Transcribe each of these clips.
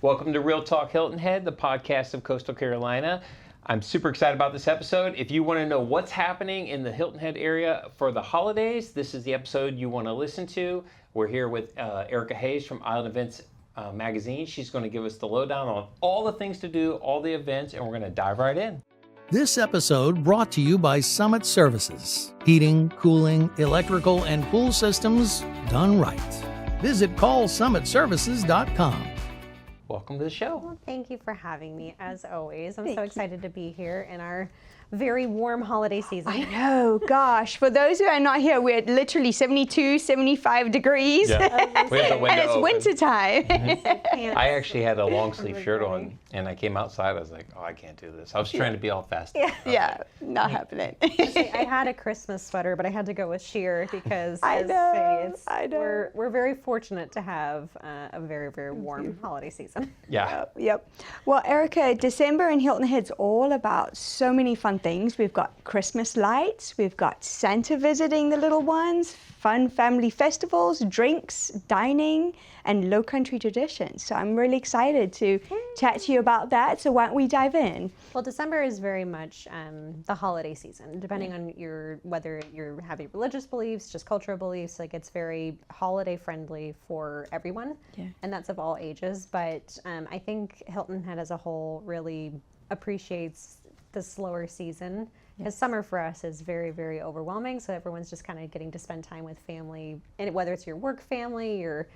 Welcome to Real Talk Hilton Head, the podcast of Coastal Carolina. I'm super excited about this episode. If you want to know what's happening in the Hilton Head area for the holidays, this is the episode you want to listen to. We're here with Erika Hayes from Island Events magazine. She's going to give us the lowdown on all the things to do, all the events, and we're going to dive right in. This episode brought to you by Summit Services. Heating, cooling, electrical, and pool systems done right. Visit callsummitservices.com. Welcome to the show. Well, thank you for having me, as always. I'm so excited to be here in our very warm holiday season. I know, gosh. For those who are not here, we're at literally 72, 75 degrees. Yeah. We have the window and it's open. wintertime. Mm-hmm. I actually had a long sleeve shirt on, and I came outside. I was like, oh, I can't do this. I was trying to be all festive. Yeah, not happening. I had a Christmas sweater, but I had to go with sheer because we're very fortunate to have a very, very warm holiday season. Yeah. Yep. Well, Erika, December in Hilton Head's all about so many fun things. We've got Christmas lights, we've got Santa visiting the little ones, fun family festivals, drinks, dining, and Lowcountry traditions. So I'm really excited to chat to you about that. So why don't we dive in? Well, December is very much the holiday season, depending on whether you have religious beliefs, just cultural beliefs. Like, it's very holiday friendly for everyone, and that's of all ages. But I think Hilton Head as a whole really appreciates the slower season, because summer for us is very, very overwhelming. So everyone's just kind of getting to spend time with family, and whether it's your work family, your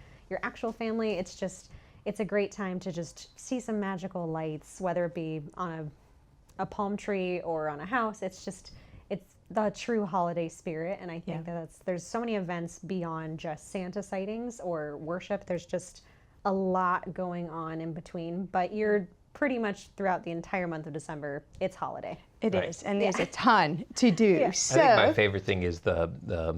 actual family, it's a great time to just see some magical lights, whether it be on a palm tree or on a house. It's the true holiday spirit. And I think there's so many events beyond just Santa sightings or worship. There's just a lot going on in between, but you're pretty much throughout the entire month of December, it's holiday. It is, and there's a ton to do. Yeah. So I think my favorite thing is the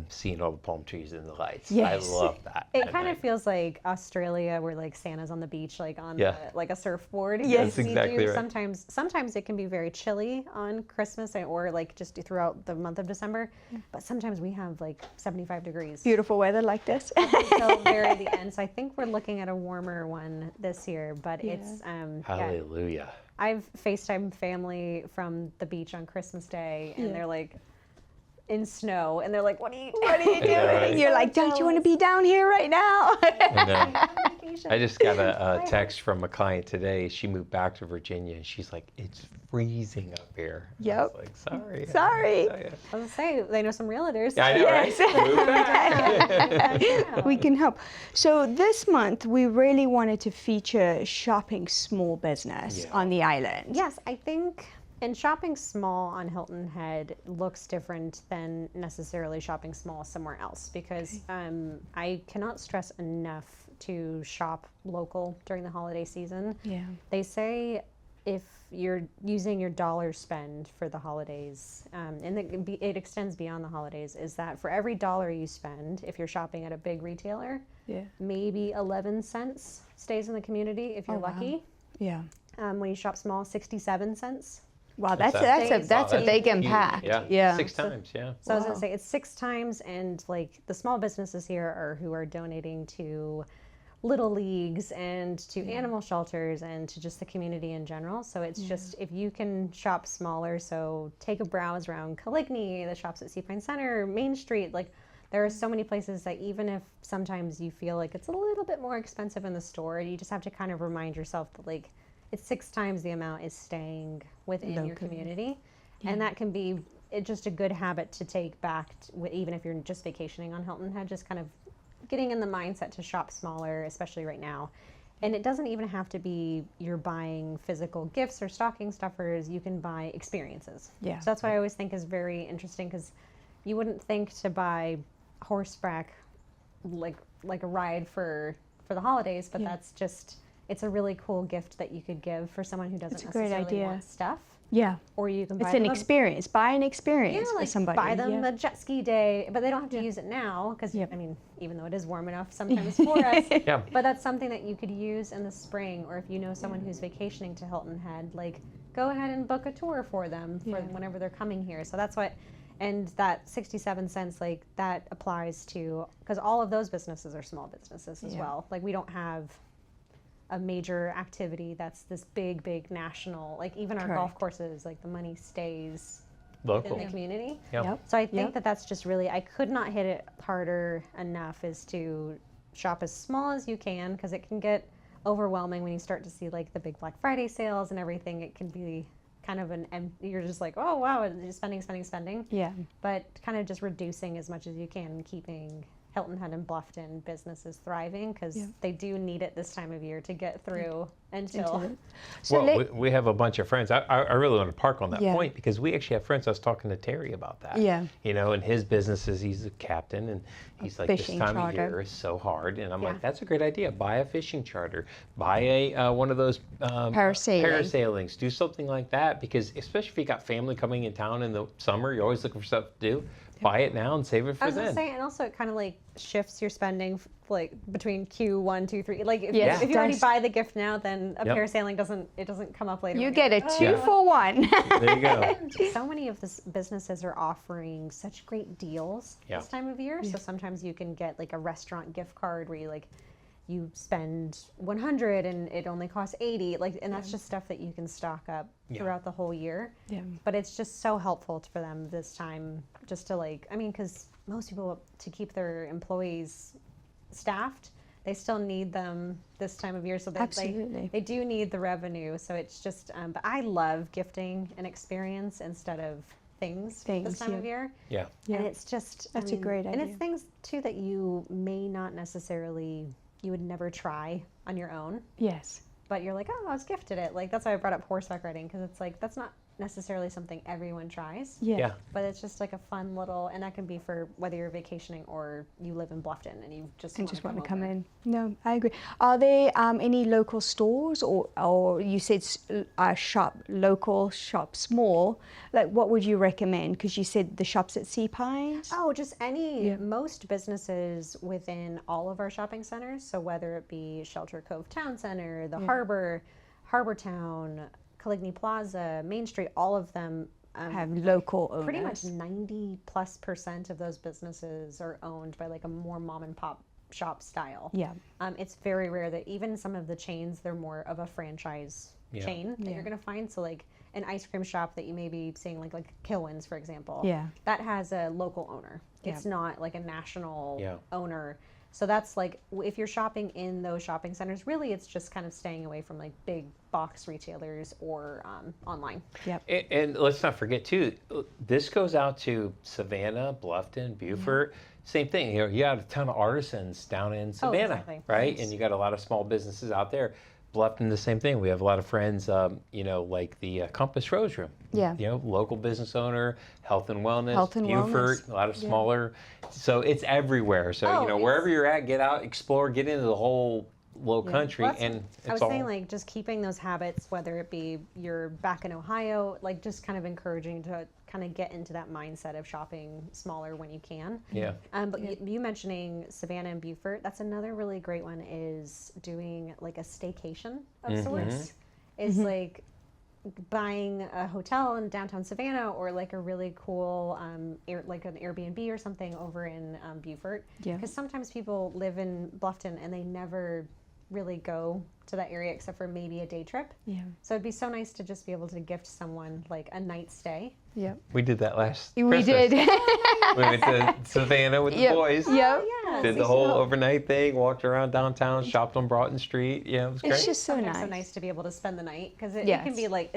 seeing all the palm trees and the lights. Yes. I love that. It kind of feels like Australia, where like Santa's on the beach, like on like a surfboard. Yes, that's exactly right. Sometimes it can be very chilly on Christmas or like just throughout the month of December. But sometimes we have like 75 degrees. beautiful weather like this. Until very the end. So I think we're looking at a warmer one this year. But it's Hallelujah. I've FaceTimed family from the beach on Christmas Day, and they're like in snow, and they're like, what are you doing? And you're like, don't you want to be down here right now? I just got a text from a client today. She moved back to Virginia, and she's like, it's freezing up here. Yep. I was like, Sorry. I was gonna say, they know some realtors. Yeah, I know, right? Move back. We can help. So this month, we really wanted to feature shopping small business on the island. Yes, I think, and shopping small on Hilton Head looks different than necessarily shopping small somewhere else, because I cannot stress enough to shop local during the holiday season. Yeah. They say if you're using your dollar spend for the holidays, and it extends beyond the holidays, is that for every dollar you spend, if you're shopping at a big retailer, maybe 11 cents stays in the community if you're lucky. Yeah. When you shop small, 67 cents. Wow, that's a big impact. Yeah. 6 times, So I was gonna say it's 6 times, and like the small businesses here who are donating to little leagues and to animal shelters and to just the community in general. So it's just, if you can shop smaller, so take a browse around Caligny, the shops at Seapine Center, Main Street, like there are so many places that even if sometimes you feel like it's a little bit more expensive in the store, you just have to kind of remind yourself that like it's 6 times the amount is staying within your community. And that can be just a good habit to take back, even if you're just vacationing on Hilton Head, just kind of getting in the mindset to shop smaller, especially right now. And it doesn't even have to be you're buying physical gifts or stocking stuffers. You can buy experiences. Yeah. So that's what I always think is very interesting, because you wouldn't think to buy horseback like a ride for the holidays, but that's just, it's a really cool gift that you could give for someone who doesn't necessarily want stuff. Yeah. Or you can buy It's an experience. Buy an experience like for somebody. buy them the jet ski day, but they don't have to use it now, because I mean, even though it is warm enough sometimes for us, but that's something that you could use in the spring, or if you know someone who's vacationing to Hilton Head, like go ahead and book a tour for them for whenever they're coming here. So that's what, and that 67 cents, like that applies to, because all of those businesses are small businesses as well. Like we don't have a major activity that's this big national, like even our golf courses, like the money stays Local. in the community. Yep. So I think that that's just really, I could not hit it harder enough, is to shop as small as you can, because it can get overwhelming when you start to see like the big Black Friday sales and everything. It can be kind of you're just like, oh wow, and you're spending. Yeah. But kind of just reducing as much as you can and keeping Hilton Head and Bluffton businesses thriving, because they do need it this time of year to get through until. So Well, we have a bunch of friends. I really want to park on that Yeah. point, because we actually have friends. I was talking to Terry about that. Yeah. You know, and his business is, he's a captain, and he's like, this fishing time of charter. year is so hard. And I'm like, that's a great idea. Buy a fishing charter. Buy a one of those parasailings. Do something like that, because especially if you got family coming in town in the summer, you're always looking for stuff to do. Buy it now and save it for I was then. gonna say, and also it kind of like shifts your spending like between Q1, 2, 3. Like if, Yes, if it you already does. buy the gift now, then a Yep. parasailing doesn't come up later. You when get you're a like, 2-for-1. There you go. So many of the businesses are offering such great deals Yeah. this time of year. So sometimes you can get like a restaurant gift card where you spend 100 and it only costs 80. Like, and that's just stuff that you can stock up throughout the whole year. Yeah. But it's just so helpful for them this time, just to because most people, to keep their employees staffed, they still need them this time of year. So that Absolutely. they do need the revenue. So it's just, but I love gifting an experience instead of things this time of year. Yeah. And it's just, That's a great And idea. it's things too that you may not necessarily, you would never try on your own, Yes. but you're like, oh, I was gifted it. Like, that's why I brought up horseback riding, because it's like, that's not necessarily something everyone tries. Yeah. But it's just like a fun little, and that can be for whether you're vacationing or you live in Bluffton and you just want Want to come over. in. No, I agree. Are there any local stores, or you said local shop, small? Like, what would you recommend? Because you said the shops at Sea Pines. Oh, just most businesses within all of our shopping centers. So whether it be Shelter Cove Town Center, the Harbor, Harbor Town, Caligny Plaza, Main Street, all of them Have local owners. pretty much 90+% of those businesses are owned by like a more mom and pop shop style. Yeah. It's very rare that even some of the chains, they're more of a franchise chain that you're going to find. So like an ice cream shop that you may be seeing like Kilwin's, for example. Yeah. That has a local owner. It's not like a national owner. So that's like, if you're shopping in those shopping centers, really it's just kind of staying away from like big box retailers or online. Yep. And let's not forget too, this goes out to Savannah, Bluffton, Beaufort. Same thing. You have a ton of artisans down in Savannah, exactly. right? Yes. And you got a lot of small businesses out there. Bluffton, the same thing. We have a lot of friends, like the Compass Rose Room. Yeah. Local business owner, health and wellness. Health and Beaufort, wellness. a lot of smaller. So it's everywhere. So wherever you're at, get out, explore, get into the whole Lowcountry, Well, and I was it's all. saying, like, just keeping those habits, whether it be you're back in Ohio, like just kind of encouraging to kind of get into that mindset of shopping smaller when you can. Yeah. But you mentioning Savannah and Beaufort, that's another really great one, is doing like a staycation of sorts. Is like buying a hotel in downtown Savannah, or like a really cool like an Airbnb or something over in Beaufort. Yeah. Because sometimes people live in Bluffton and they never really go to that area except for maybe a day trip. Yeah. So it'd be so nice to just be able to gift someone like a night stay. Yeah. We did that last We Christmas. did. We went to Savannah with the boys. Yep. Yeah. Did the whole overnight thing, walked around downtown, shopped on Broughton Street. Yeah, it was great. It's just so Sometimes nice. so nice to be able to spend the night, because it Yes. can be like,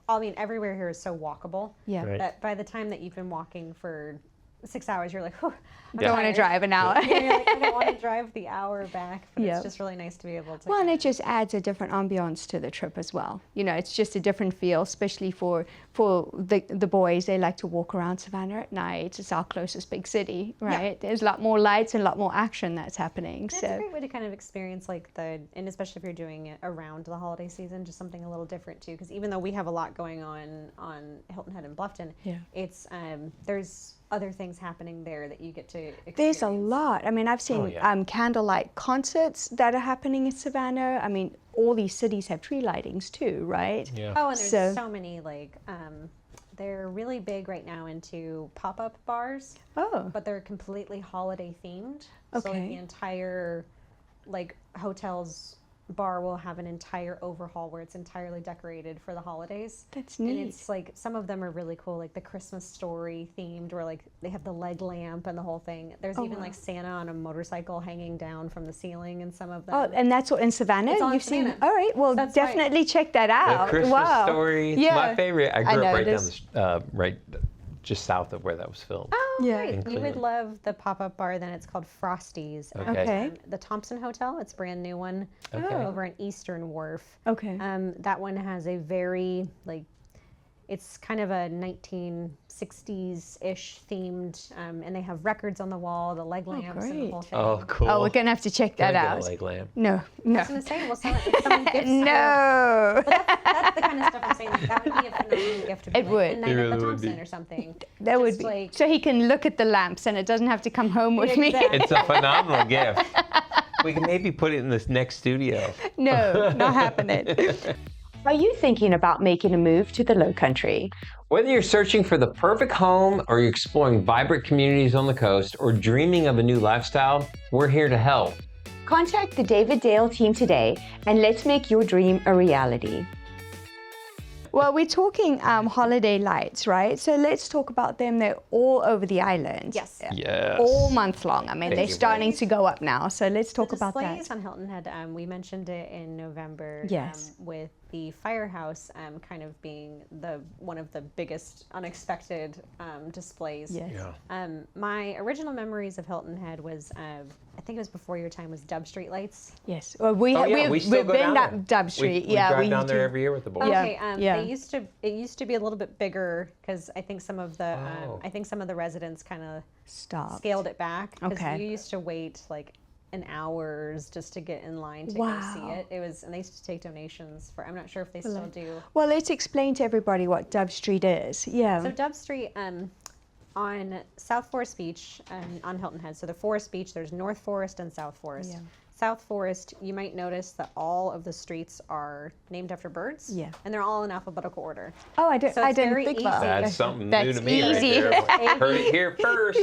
everywhere here is so walkable. Yeah. Right. That by the time that you've been walking for 6 hours, you're like, oh, I don't want to drive an hour. You're like, I don't want to drive the hour back, but Yep. it's just really nice to be able to. Well, and it just adds a different ambiance to the trip as well. It's just a different feel, especially for the boys. They like to walk around Savannah at night. It's our closest big city, right? There's a lot more lights and a lot more action that's happening. It's a great way to kind of experience and especially if you're doing it around the holiday season, just something a little different too. Because even though we have a lot going on Hilton Head and Bluffton, it's there's other things happening there that you get to experience. There's a lot. I mean, I've seen candlelight concerts that are happening in Savannah. I mean, all these cities have tree lightings too, right? Yeah. Oh, and there's So- so many they're really big right now into pop-up bars. Oh. But they're completely holiday themed. So like Okay. the entire hotel's bar will have an entire overhaul where it's entirely decorated for the holidays. That's neat. And it's like, some of them are really cool, like the Christmas story themed, where like they have the leg lamp and the whole thing. There's even like Santa on a motorcycle hanging down from the ceiling in some of them. Oh, and that's what in Savannah? It's all in You've Savannah. seen? All right, well, That's definitely check that out. The Christmas wow. story. It's Yeah. my favorite. I grew know, up right it down is. right just south of where that was filmed. Oh, Yeah. great. In You would Cleveland. love the pop-up bar. Then it's called Frosty's. Okay. The Thompson Hotel, it's a brand new one Okay. over in Eastern Wharf. Okay. That one has a very, like, it's kind of a 1960s-ish themed, and they have records on the wall, the leg lamps and the great. whole thing. Oh, cool. Oh, we're going to have to check that Can I get out. a leg lamp? No, no. I was going to say, well, someone gifts No. That's the kind of stuff I'm saying. Like, that would be a phenomenal gift to be It like would. a night It at really the would Thompson be. or something. That would Just be. like- So he can look at the lamps and it doesn't have to come home with me. Exactly. It's a phenomenal gift. We can maybe put it in this next studio. No, not happening. Are you thinking about making a move to the Lowcountry? Whether you're searching for the perfect home, or you're exploring vibrant communities on the coast, or dreaming of a new lifestyle, we're here to help. Contact the David Dale team today and let's make your dream a reality. Well, we're talking holiday lights, right? So let's talk about them. They're all over the island. Yes. Yes. All month long. I mean, Thank they're you. starting to go up now. So let's talk The about displays that. on Hilton Head, we mentioned it in November. Yes. With the firehouse kind of being one of the biggest unexpected displays. Yes. Yeah. My original memories of Hilton Head was, I think it was before your time, was Dove Street lights. Yes. Well, we've still go been down up there. Dove Street. We yeah, drive down there do. every year with the boys. Yeah. Okay, yeah. it used to be a little bit bigger because I think some of the Oh. residents kind of Stop. scaled it back because Okay. you used to wait like an hours just to get in line to Wow. go see it. It was, and they used to take donations for. I'm not sure if they still do. Well, let's explain to everybody what Dove Street is. Yeah. So Dove Street on South Forest Beach on Hilton Head. So the Forest Beach, there's North Forest and South Forest. Yeah. South Forest, you might notice that all of the streets are named after birds. Yeah. And they're all in alphabetical order. Oh, I So didn't it's very think easy. about that. That's something new That's to me easy. right there. Heard it here first.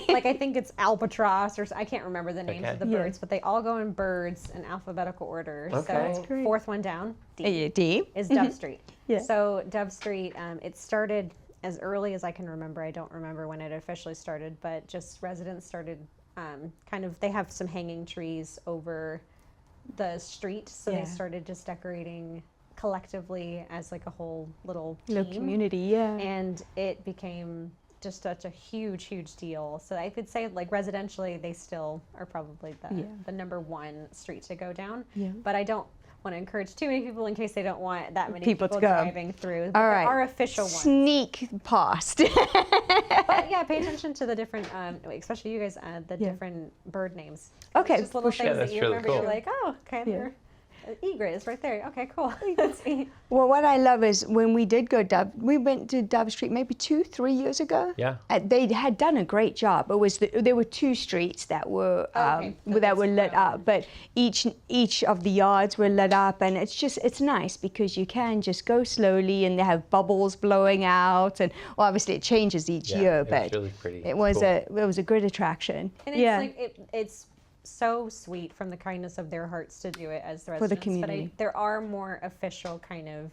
Like I think it's albatross or I can't remember the names Okay. of the birds, but they all go in birds in alphabetical order. Okay. So That's great. fourth one down, D, D. is Dove Street. Yeah. So Dove Street, it started as early as I can remember. I don't remember when it officially started, but just residents started they have some hanging trees over the street, so Yeah. they started just decorating collectively as like a whole little Little team. community, yeah. And it became just such a huge deal. So I could say like residentially they still are probably the number one street to go down. Yeah. But I don't want to encourage too many people in case they don't want that many People people to go. driving through. But All there right. are official ones. Sneak past. But yeah, pay attention to the different, especially you guys, the different bird names. Okay, It's just little for sure. things Yeah, that that's you really remember. cool. You're like, oh, okay, they're egret is right there. Okay, cool. That's neat. Well, what I love is when we did go we went to Dove Street maybe 2-3 years ago. Yeah. They had done a great job. It was there were 2 streets that were Okay, that were lit grown. up, but each of the yards were lit up, and it's nice because you can just go slowly, and they have bubbles blowing out, and well, obviously it changes each Yeah, year, it was but really pretty. it was Cool. a good attraction. And it's yeah. like it's so sweet from the kindness of their hearts to do it as the For the residents. community. But there are more official kind of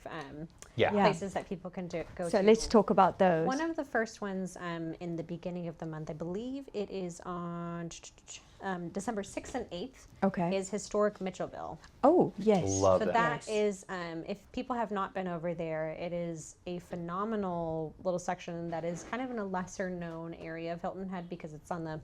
Yeah. Yeah. places that people can go So to. let's talk about those. One of the first ones in the beginning of the month, I believe it is on December 6th and 8th, Okay. is Historic Mitchellville. Oh yes. Love So that. that is, if people have not been over there, it is a phenomenal little section that is kind of in a lesser known area of Hilton Head because it's on the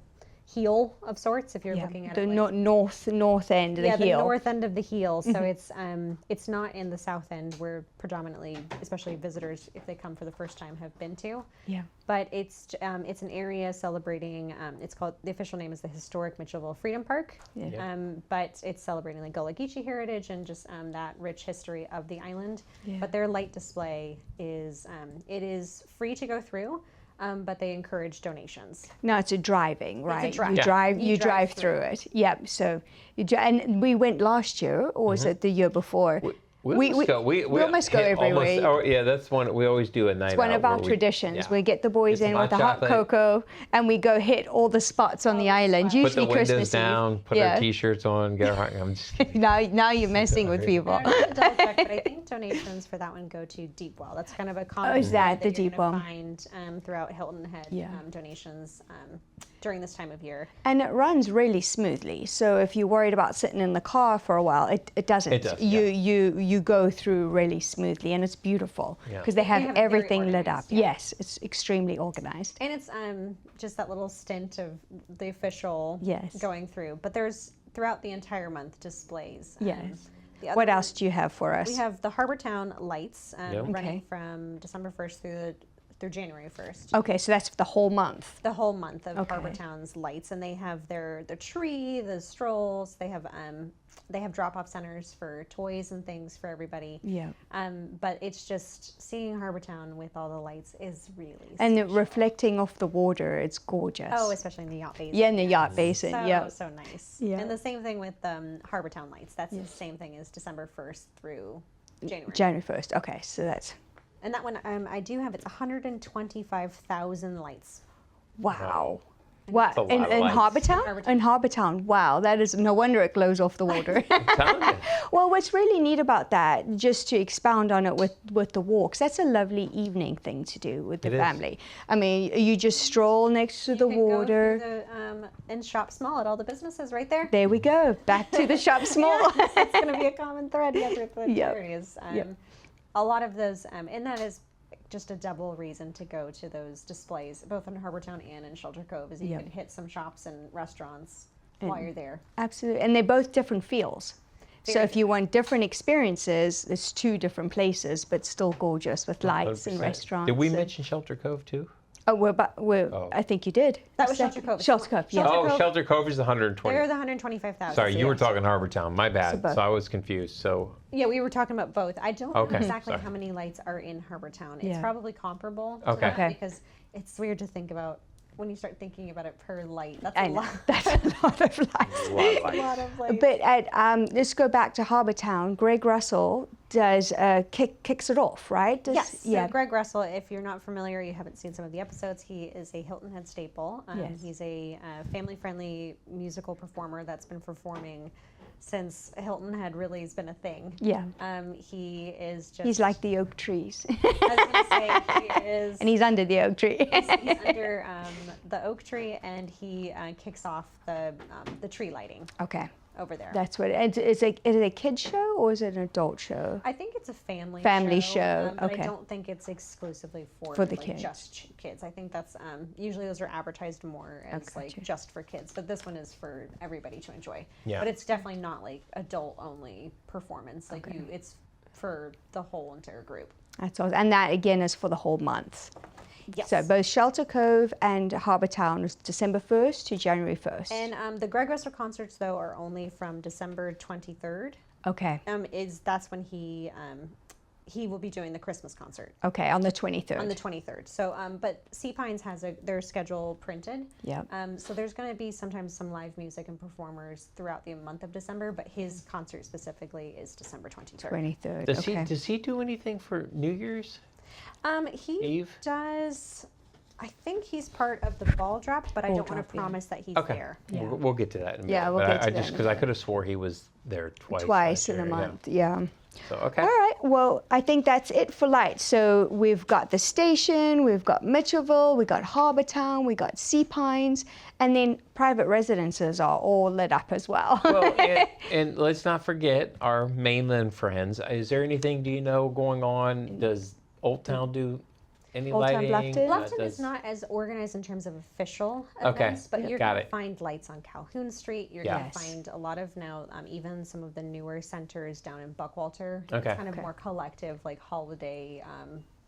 heel of sorts. If you're looking at the it, like, north end of the yeah, heel. the north end of the heel. So it's not in the south end where predominantly, especially visitors, if they come for the first time, have been to. Yeah. But it's an area celebrating. It's called, the official name is the Historic Mitchellville Freedom Park. Yeah. But it's celebrating the Gullah Geechee heritage and just that rich history of the island. Yeah. But their light display is it is free to go through. But they encourage donations. No, it's a driving, right? drive. You Yeah. drive. You You drive drive through it. Yep. So, and we went last year, or was it the year before? We almost go. We almost go hit every week. Oh, yeah, that's one we always do a night out. It's one of our where traditions. yeah. We get the boys Get in some with the hot hot chocolate. cocoa, and we go hit all the spots on the island. Put the Usually windows Christmas down, Eve. put our T-shirts on, get our hot. I'm just kidding. Now you're messing with people. I don't have to double check, but I think donations for that one go to Deep Well. That's kind of a common is that thread the Deep you're gonna Well? find throughout Hilton Head donations during this time of year. And it runs really smoothly. So if you're worried about sitting in the car for a while, it doesn't. It does, You go through really smoothly, and it's beautiful because they have have it very everything lit up. organized, yeah. Yes, it's extremely organized. And it's just that little stint of the official going through. But there's throughout the entire month displays. Yes. The What other- else do you have for us? We have the Harbor Town lights running Okay. from December 1st through January 1st. Okay, so that's for the whole month. The whole month of Okay. Harbor Town's lights, and they have their tree, the strolls. They have drop-off centers for toys and things for everybody. Yeah. But it's just seeing Harbor Town with all the lights is really And special. reflecting off the water, it's gorgeous. Oh, especially in the yacht basin. yeah, in the yacht basin. So, yeah. so nice. Yeah. And the same thing with Harbor Town lights. That's the same thing as December 1st through January. January 1st. Okay, so that's And that one, I do have, it's 125,000 lights. wow. Wow. a lot In of lights. Harbor Town? Harbor Town. In Harbor Town. Wow, that is no wonder it glows off the water. I'm telling you. Well, what's really neat about that, just to expound on it with the walks, that's a lovely evening thing to do with the It is. family. I mean, you just stroll next to the You can go water. through and shop small at all the businesses right there. There we go. Back to the shop small. It's going to be a common thread with the Yep. areas. Yep. A lot of those, and that is just a double reason to go to those displays, both in Harbor Town and in Shelter Cove, is you Yep. can hit some shops and restaurants while you're there. Absolutely. And they're both different feels. So Very if you want different experiences, it's two different places, but still gorgeous with lights and 100%. restaurants. Did we and- mention Shelter Cove too? Oh, I think you did. That was Shelter Cove. Shelter Cove, yeah. Shelter Oh, Cove- Shelter Cove is the 120. They're the 125,000. Sorry, you were yes. talking Harbor Town. My bad. both. So I was confused. So Yeah, we were talking about both. I don't Okay, know exactly sorry. how many lights are in Harbor Town. It's Yeah. probably comparable to Okay. that Okay. because it's weird to think about when you start thinking about it per light. That's I a know. lot. That's a lot of lights. a lot of A lights. lot of lights. But let's go back to Harbour Town. Greg Russell does kicks it off, right? Yes. Yeah. So Greg Russell, if you're not familiar, you haven't seen some of the episodes, he is a Hilton Head staple. Yes. He's a family-friendly musical performer that's been performing since Hilton Head really has been a thing. Yeah. He is just. He's like the oak trees, I was gonna say he is. and he's under the oak tree. He's under the oak tree, and he kicks off the tree lighting Okay, over there. that's what. Is it a kid show or is it an adult show? I think it's a family show, but okay. I don't think it's exclusively for For the like, kids. just kids. I think that's usually those are advertised more as gotcha. like just for kids, but this one is for everybody to enjoy. Yeah. But it's definitely not like adult only performance. Like it's for the whole entire group. That's awesome. And that again is for the whole month. Yes. So both Shelter Cove and Harbour Town is December 1st to January 1st. And the Greg Russell concerts though are only from December 23rd. Okay. That's when he will be doing the Christmas concert Okay, on the 23rd. on the 23rd. So, but Sea Pines has their schedule printed. Yep. So there's going to be sometimes some live music and performers throughout the month of December, but his concert specifically is December 23rd. 23rd. does okay. does he do anything for New Year's? He Eve? does. I think he's part of the ball drop, but I Ball don't want drop, to yeah. promise that he's Okay. there. Yeah. We'll get to that in a minute. Yeah, we'll but get to I that just in a because I minute. could have swore he was there twice. Twice in a last year, yeah. month, yeah. So okay. All right, well, I think that's it for lights. So we've got the station, we've got Mitchellville, we've got Harbour Town, we got Sea Pines, and then private residences are all lit up as well. Well, and let's not forget our mainland friends. Is there anything, do you know, going on? Does Old Town do any Old Town lighting? Bluffton? Bluffton Does- is not as organized in terms of official Okay, events, but you're got going to it. find lights on Calhoun Street. You're Yeah. going to find a lot of now, even some of the newer centers down in Buckwalter. Okay. It's kind of more collective, like holiday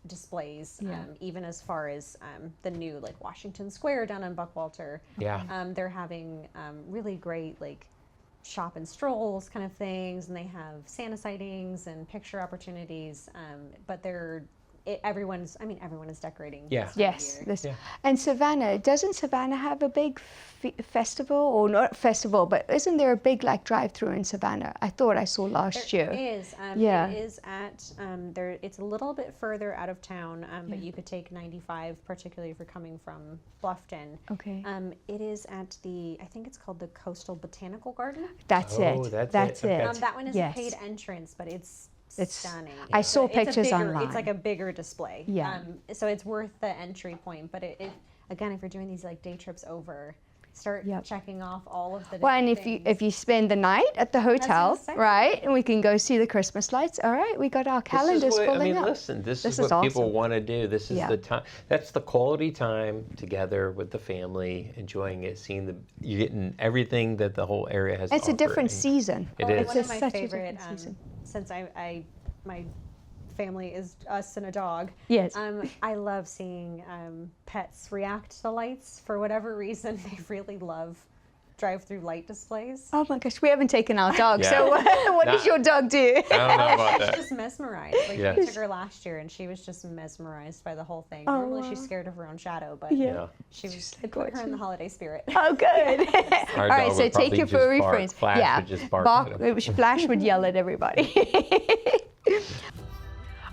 displays, even as far as the new, like Washington Square down in Buckwalter. Yeah. They're having really great, like, shop and strolls kind of things, and they have Santa sightings and picture opportunities, but they're everyone is decorating. Yeah. this time of Yes. year. And Savannah, doesn't Savannah have a big festival, or not festival, but isn't there a big like drive-through in Savannah? I thought I saw last year. There is. Yeah. It is at there. It's a little bit further out of town, but you could take 95, particularly if you're coming from Bluffton. Okay. It is at I think it's called the Coastal Botanical Garden. That's Oh, it. that's it. Okay. That one is Yes. a paid entrance, but it's stunning. I saw It's a pictures bigger- online. It's like a bigger display. Yeah. So it's worth the entry point, but it again, if you're doing these like day trips over, start checking off all of the. Well, and different if you spend the night at the hotel, say. right, and we can go see the Christmas lights. All right, we got our calendars filling up. Listen, this is is what people awesome. want to do. This is the time. That's the quality time together with the family, enjoying it, you're getting everything that the whole area has. It's to a different offer. season. It Well, is. one of It's my such a favorite, different season. since my family is us and a dog. Yes. I love seeing pets react to the lights for whatever reason. They really love drive-through light displays. Oh my gosh, we haven't taken our dog. Yeah. So what does your dog do? I don't know about She's that. just mesmerized. Like Yeah. we took her last year, and she was just mesmerized by the whole thing. Normally she's scared of her own shadow, but Yeah. she was. It put her in the holiday spirit. Oh, good. Our All right, dog so would take probably your just furry bark. friends. Flash yeah, would just bark at 'em. Flash would yell at everybody.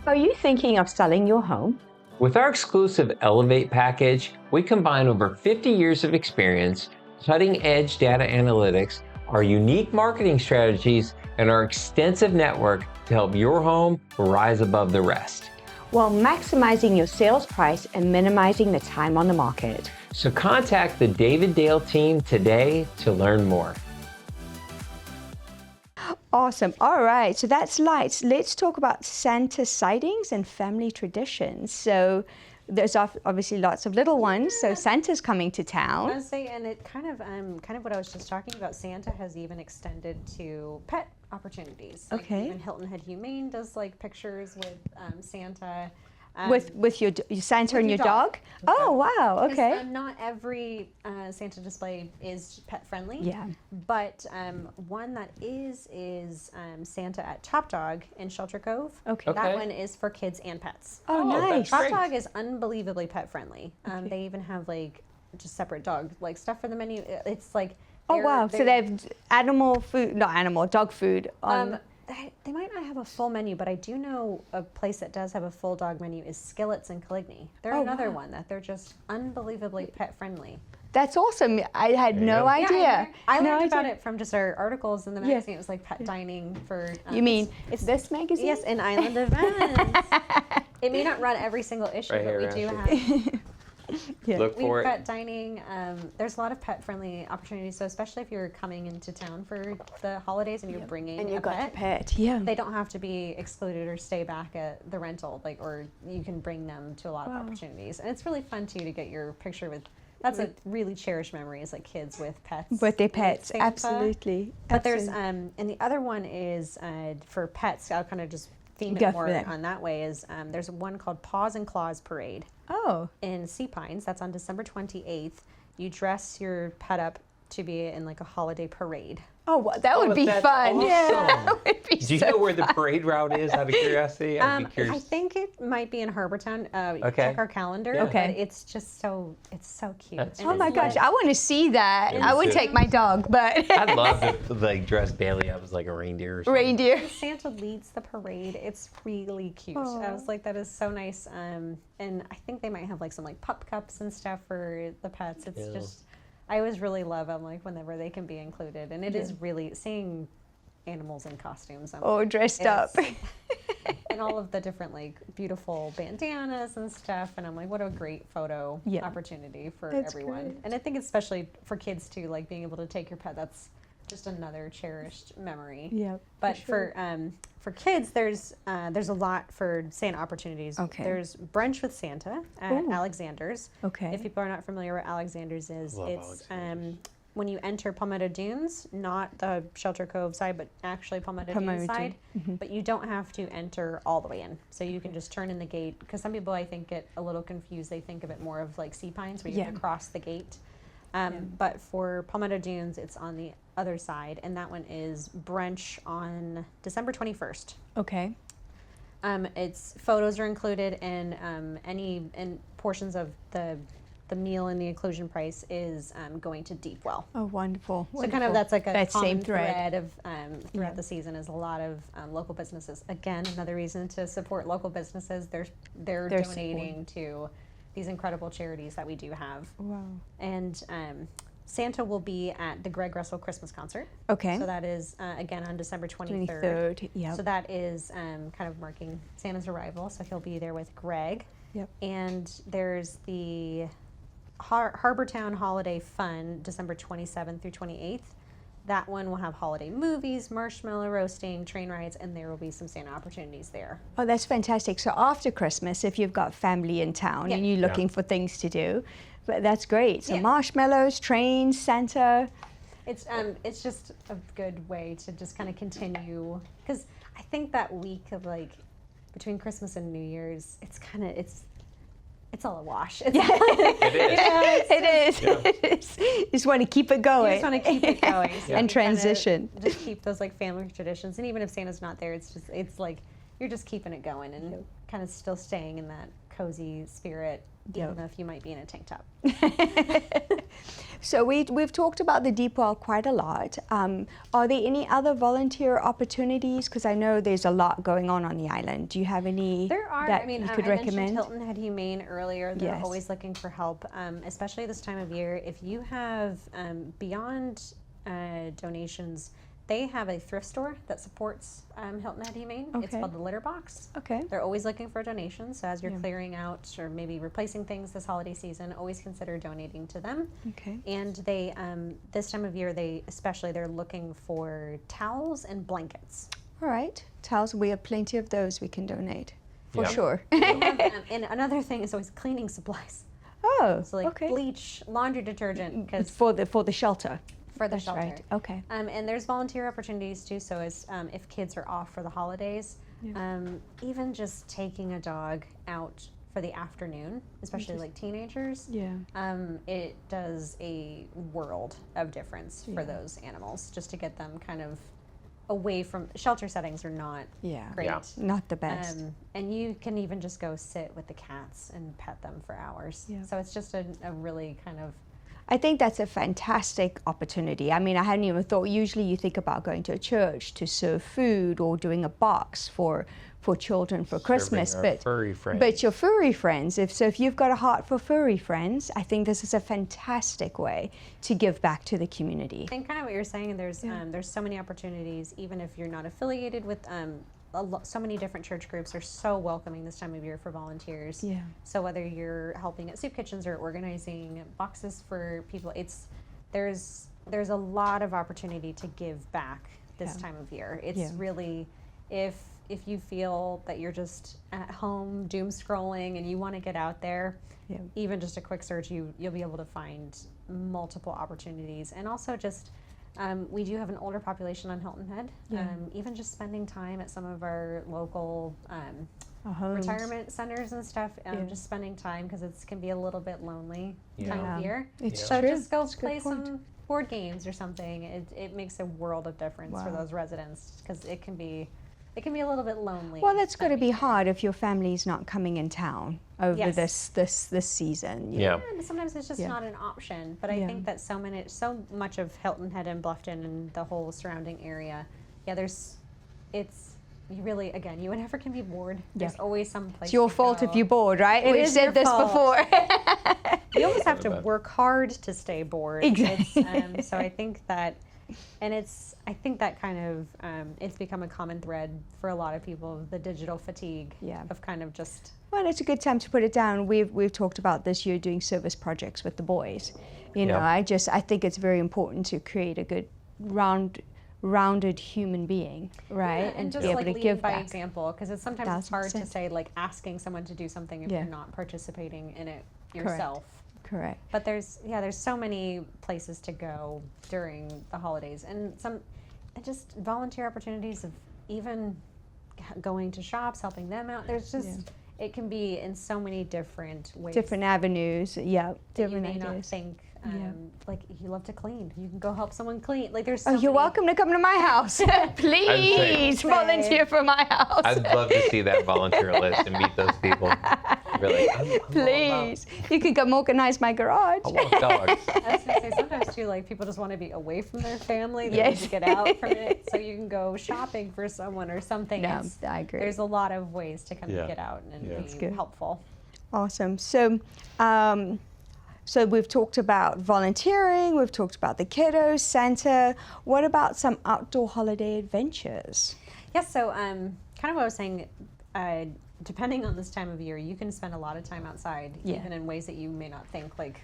Are you thinking of selling your home? With our exclusive Elevate package, we combine over 50 years of experience, cutting-edge data analytics, our unique marketing strategies, and our extensive network to help your home rise above the rest. While maximizing your sales price and minimizing the time on the market. So contact the David Dale team today to learn more. Awesome. All right, so that's lights. Let's talk about Santa sightings and family traditions. So there's obviously lots of little ones. So Santa's coming to I town. would say, and it kind of what I was just talking about. Santa has even extended to pet opportunities. Like Okay. Even Hilton Head Humane does like pictures with Santa. With your Santa and your dog? Oh, wow. Okay. Because, not every Santa display is pet friendly. Yeah. But one that is Santa at Top Dog in Shelter Cove. Okay. That one is for kids and pets. Oh, nice. Top Dog is unbelievably pet friendly. They even have like just separate dog like stuff for the menu. It's like Oh, wow. So they have dog food on. they might not have a full menu, but I do know a place that does have a full dog menu is Skillets in Caligny. They're another one that they're just unbelievably pet friendly. That's awesome. I had no idea. I No learned about idea. it from just our articles in the magazine. It was like pet dining for. You mean it's this magazine? yes, in Island Events. It may not run every single issue, Right but here, we do Ashley. have. Look We've for it. got dining. There's a lot of pet-friendly opportunities. So especially if you're coming into town for the holidays and you're bringing And you a got pet, a pet. Yeah. they don't have to be excluded or stay back at the rental. Or you can bring them to a lot of opportunities. And it's really fun too to get your picture with. That's a really cherished memory is like kids with pets. With their pets, Santa. absolutely. But there's Absolutely. and the other one is for pets. I'll kind of just theme Go it for more that. on that way. Is there's one called Paws and Claws Parade Oh. in Sea Pines. That's on December 28th. You dress your pet up to be in like a holiday parade. Oh, well, that would be that's fun. Yeah. awesome. That would be Do you so know where the parade route is, out of curiosity? I'd be I curious. think it might be in Harbortown. Okay. Check our calendar. Yeah. Okay. But it's just so cute. That's And Oh it's my gosh, lit. I want to see that. I would too. take my dog, but I'd love to like dress Bailey up as like a reindeer or something. reindeer. Santa leads the parade. It's really cute. I was like, that is so nice. And I think they might have like some like pup cups and stuff for the pets. It's just, I always really love them like whenever they can be included. And it is really seeing animals in costumes. Or dressed up. And all of the different like beautiful bandanas and stuff. And I'm like, what a great photo Yeah. opportunity for That's everyone. great. And I think especially for kids too, like being able to take your pet, that's just another cherished memory. Yeah, But for for kids, there's a lot for Santa opportunities. Okay. There's brunch with Santa at Ooh. Alexander's. Okay. If people are not familiar with Alexander's is, Love it's Alexander's. when you enter Palmetto Dunes, not the Shelter Cove side, but actually Palmetto Palmetto Dunes side. Dune. But you don't have to enter all the way in. So you can just turn in the gate. Because some people, I think, get a little confused. They think of it more of like Sea Pines, where you have to cross the gate. But for Palmetto Dunes, it's on the other side. And that one is brunch on December 21st. Okay. It's photos are included, and portions of the meal and the inclusion price is going to Deep Well. Oh, wonderful. So kind of that's like a that common same thread of throughout the season is a lot of local businesses. Again, another reason to support local businesses. They're donating to these incredible charities that we do have. Wow. And Santa will be at the Greg Russell Christmas concert. Okay. So that is again on December 23rd. 23rd, yep. So that is kind of marking Santa's arrival. So he'll be there with Greg. Yep. And there's the Harbortown Holiday Fun, December 27th through 28th. That one will have holiday movies, marshmallow roasting, train rides, and there will be some Santa opportunities there. Oh, that's fantastic. So after Christmas, if you've got family in town and you're looking for things to do, but that's great. So marshmallows, trains, Santa. It's just a good way to just kind of continue, because I think that week of like between Christmas and New Year's, it's all a wash. It is. It is. You just want to keep it going. You just want to keep it going. So and transition. Just keep those like family traditions. And even if Santa's not there, it's like you're just keeping it going and kind of still staying in that cozy spirit, even if you might be in a tank top. So we've talked about the Deep Well quite a lot. Are there any other volunteer opportunities? Because I know there's a lot going on the island. Do you have any There are. that I mean, you could I recommend? mentioned Hilton Head Humane earlier. They're always looking for help, especially this time of year. If you have beyond donations, they have a thrift store that supports Hilton Head Humane. It's called the Litter Box. Okay. They're always looking for donations. So as you're clearing out or maybe replacing things this holiday season, always consider donating to them. Okay. And they, this time of year, they're looking for towels and blankets. All right. Towels, we have plenty of those we can donate. For Yep. sure. And another thing is always cleaning supplies. Oh, So like bleach, laundry detergent, because for the shelter. for the That's shelter. right. Okay. And there's volunteer opportunities too. So as if kids are off for the holidays, even just taking a dog out for the afternoon, especially like teenagers, it does a world of difference for those animals. Just to get them kind of away from shelter settings are not great. Yeah. Not the best. And you can even just go sit with the cats and pet them for hours. Yeah. So it's just a really kind of I think that's a fantastic opportunity. I mean, I hadn't even thought, usually you think about going to a church to serve food or doing a box for children for Christmas, Serving our furry friends. but your furry friends, if you've got a heart for furry friends, I think this is a fantastic way to give back to the community. And kind of what you're saying, there's so many opportunities, even if you're not affiliated with so many different church groups are so welcoming this time of year for volunteers. Yeah. So whether you're helping at soup kitchens or organizing boxes for people, there's a lot of opportunity to give back this time of year. It's really, if you feel that you're just at home doom scrolling and you want to get out there, even just a quick search, you'll be able to find multiple opportunities. And also just we do have an older population on Hilton Head. Even just spending time at some of our local retirement centers and stuff, just spending time, because it can be a little bit lonely time of year. It's So true. just go It's a good play point. some board games or something. It makes a world of difference for those residents, because it can be a little bit lonely. Well, that's got to be hard if your family's not coming in town over this season. Yeah. And sometimes it's just not an option. But I think that so much of Hilton Head and Bluffton and the whole surrounding area, you really, again, you never can be bored. There's always some place. It's your to fault go. if you're bored, right? It We've is said your this fault. before. You almost have to work hard to stay bored. Exactly. So I think that, and I think that kind of, it's become a common thread for a lot of people, the digital fatigue of kind of just. Well, it's a good time to put it down. We've talked about this year doing service projects with the boys. You know, I think it's very important to create a good rounded human being, right? And to just be able like to leading give by back. example, because sometimes it's hard to 1000%. say like asking someone to do something if you're not participating in it yourself. Correct. But there's so many places to go during the holidays, and just volunteer opportunities of even going to shops, helping them out. There's just it can be in so many different ways. Different avenues, that you different may not ideas. think Like you love to clean, you can go help someone clean. Like there's Oh, you're welcome to come to my house. Please volunteer for my house. I'd love to see that volunteer list and meet those people. Really, Please, you could come organize my garage. I want dogs. I was gonna say sometimes too, like people just want to be away from their family. They Yes. need to get out from it, so you can go shopping for someone or something. No, It's- I agree. There's a lot of ways to kind of Yeah. get out and That's be good. helpful. Awesome. So we've talked about volunteering, we've talked about the kiddos, Santa. What about some outdoor holiday adventures? Yes, so kind of what I was saying, depending on this time of year, you can spend a lot of time outside, even in ways that you may not think. Like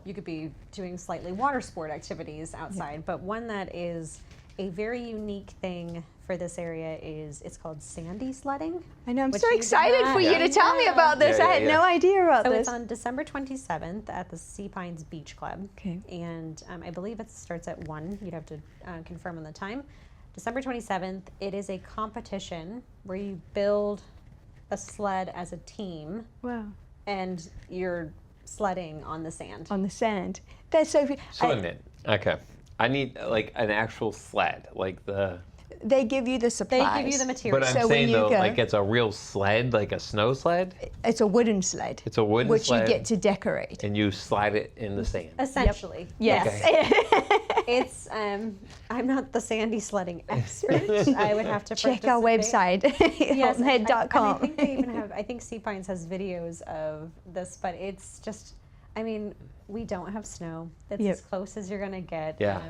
you could be doing slightly water sport activities outside, but one that is a very unique thing for this area is it's called sandy sledding. I know, I'm Which so you excited did for you not- to tell me about this. Yeah, I had no idea about So this. it's on December 27th at the Sea Pines Beach Club. Okay. And I believe it starts at 1. You'd have to confirm on the time. December 27th, it is a competition where you build a sled as a team Wow. and you're sledding on the sand. On the sand. That's so So wait a minute. Okay. I need like an actual sled, like the. They give you the They supplies. give you the material. But I'm So when saying you though, go- like it's a real sled, like a snow sled, It's a wooden sled. It's a wooden which sled. you get to decorate. and you slide it in the sand. Essentially. Yes. It's, I'm not the sandy sledding expert. I would have to Check our participate. website, Yes, I hiltonhead.com. think they even have, I think Sea Pines has videos of this, but it's just, I mean, we don't have snow. It's Yep. as close as you're going to get. Yeah.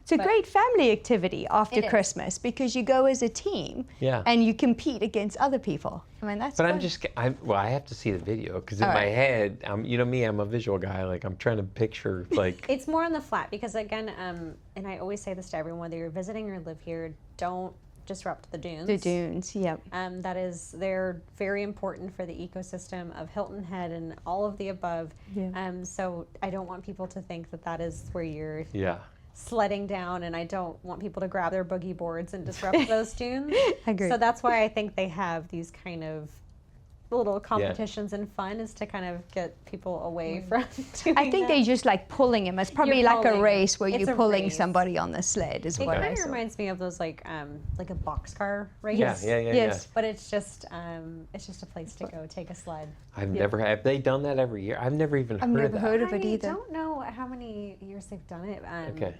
It's a But- great family activity after It is. Christmas because you go as a team Yeah. and you compete against other people. I mean, that's But fun. I'm just, I have to see the video because in All my right. head, you know me, I'm a visual guy. Like I'm trying to picture like. It's more on the flat because, again, and I always say this to everyone, whether you're visiting or live here, don't disrupt the dunes. the dunes, yep. They're very important for the ecosystem of Hilton Head and all of the above. Yeah. So I don't want people to think that that is where you're Yeah. sledding down, and I don't want people to grab their boogie boards and disrupt those dunes. Agree. So that's why I think they have these kind of little competitions and fun, is to kind of get people away from doing I think that. they just like pulling him. It's probably You're like a pulling. race where It's you're a pulling race. somebody on the sled is It what I kind of saw. reminds me of those like a boxcar race. Yeah. Yes. But it's just a place to go take a sled. I've never. Have they done that every year? I've never even I've heard never of that. heard of it I either. don't know how many years they've done it. Okay.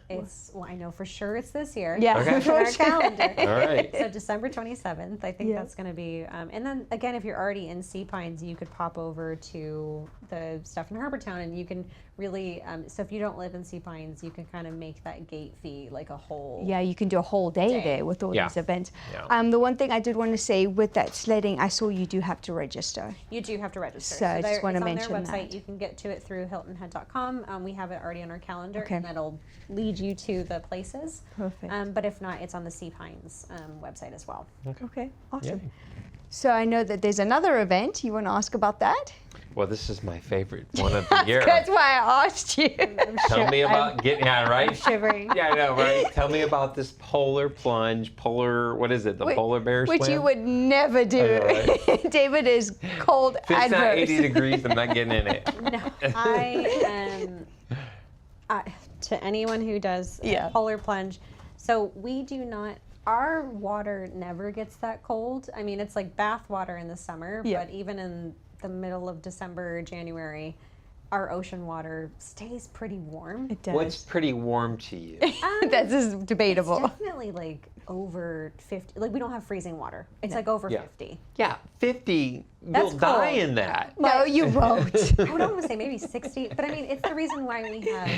Well, I know for sure it's this year. Yeah, Okay. It's on our calendar. All right. So December 27th, I think Yeah. that's going to be. And then again, if you're already in Sea Pines, you could pop over to the stuff in Harbortown, and you can really. So if you don't live in Sea Pines, you can kind of make that gate fee like a whole. Yeah, you can do a whole day there with all Yeah. these events. Yeah. The one thing I did want to say with that sledding, I saw you do have to register. You do have to register. So I just there- wanna it's mention on their website. that. You can get to it through hiltonhead.com. We have it already on our calendar, Okay. and that'll lead you to the places. Perfect. But if not, it's on the Sea Pines website as well. Okay, awesome. Yay. So I know that there's another event. You want to ask about that? Well, this is my favorite one of the year. That's why I asked you. Tell me about getting right. Shivering. Yeah, I know, right? Tell me about this polar plunge, what is it? The polar bear Which swim? you would never do. I know, David is cold If it's not adverse. 80 degrees, I'm not getting in it. No, to anyone who does Yeah. polar plunge, so we do not. Our water never gets that cold. I mean, it's like bath water in the summer, Yeah. but even in the middle of December, January, our ocean water stays pretty warm. It does. What's pretty warm to you? That is It's debatable. definitely like over 50. Like we don't have freezing water. It's like over Yeah. 50. Yeah, 50. That's You'll die cold. in that. No, you won't. I would almost say maybe 60, but I mean, it's the reason why we have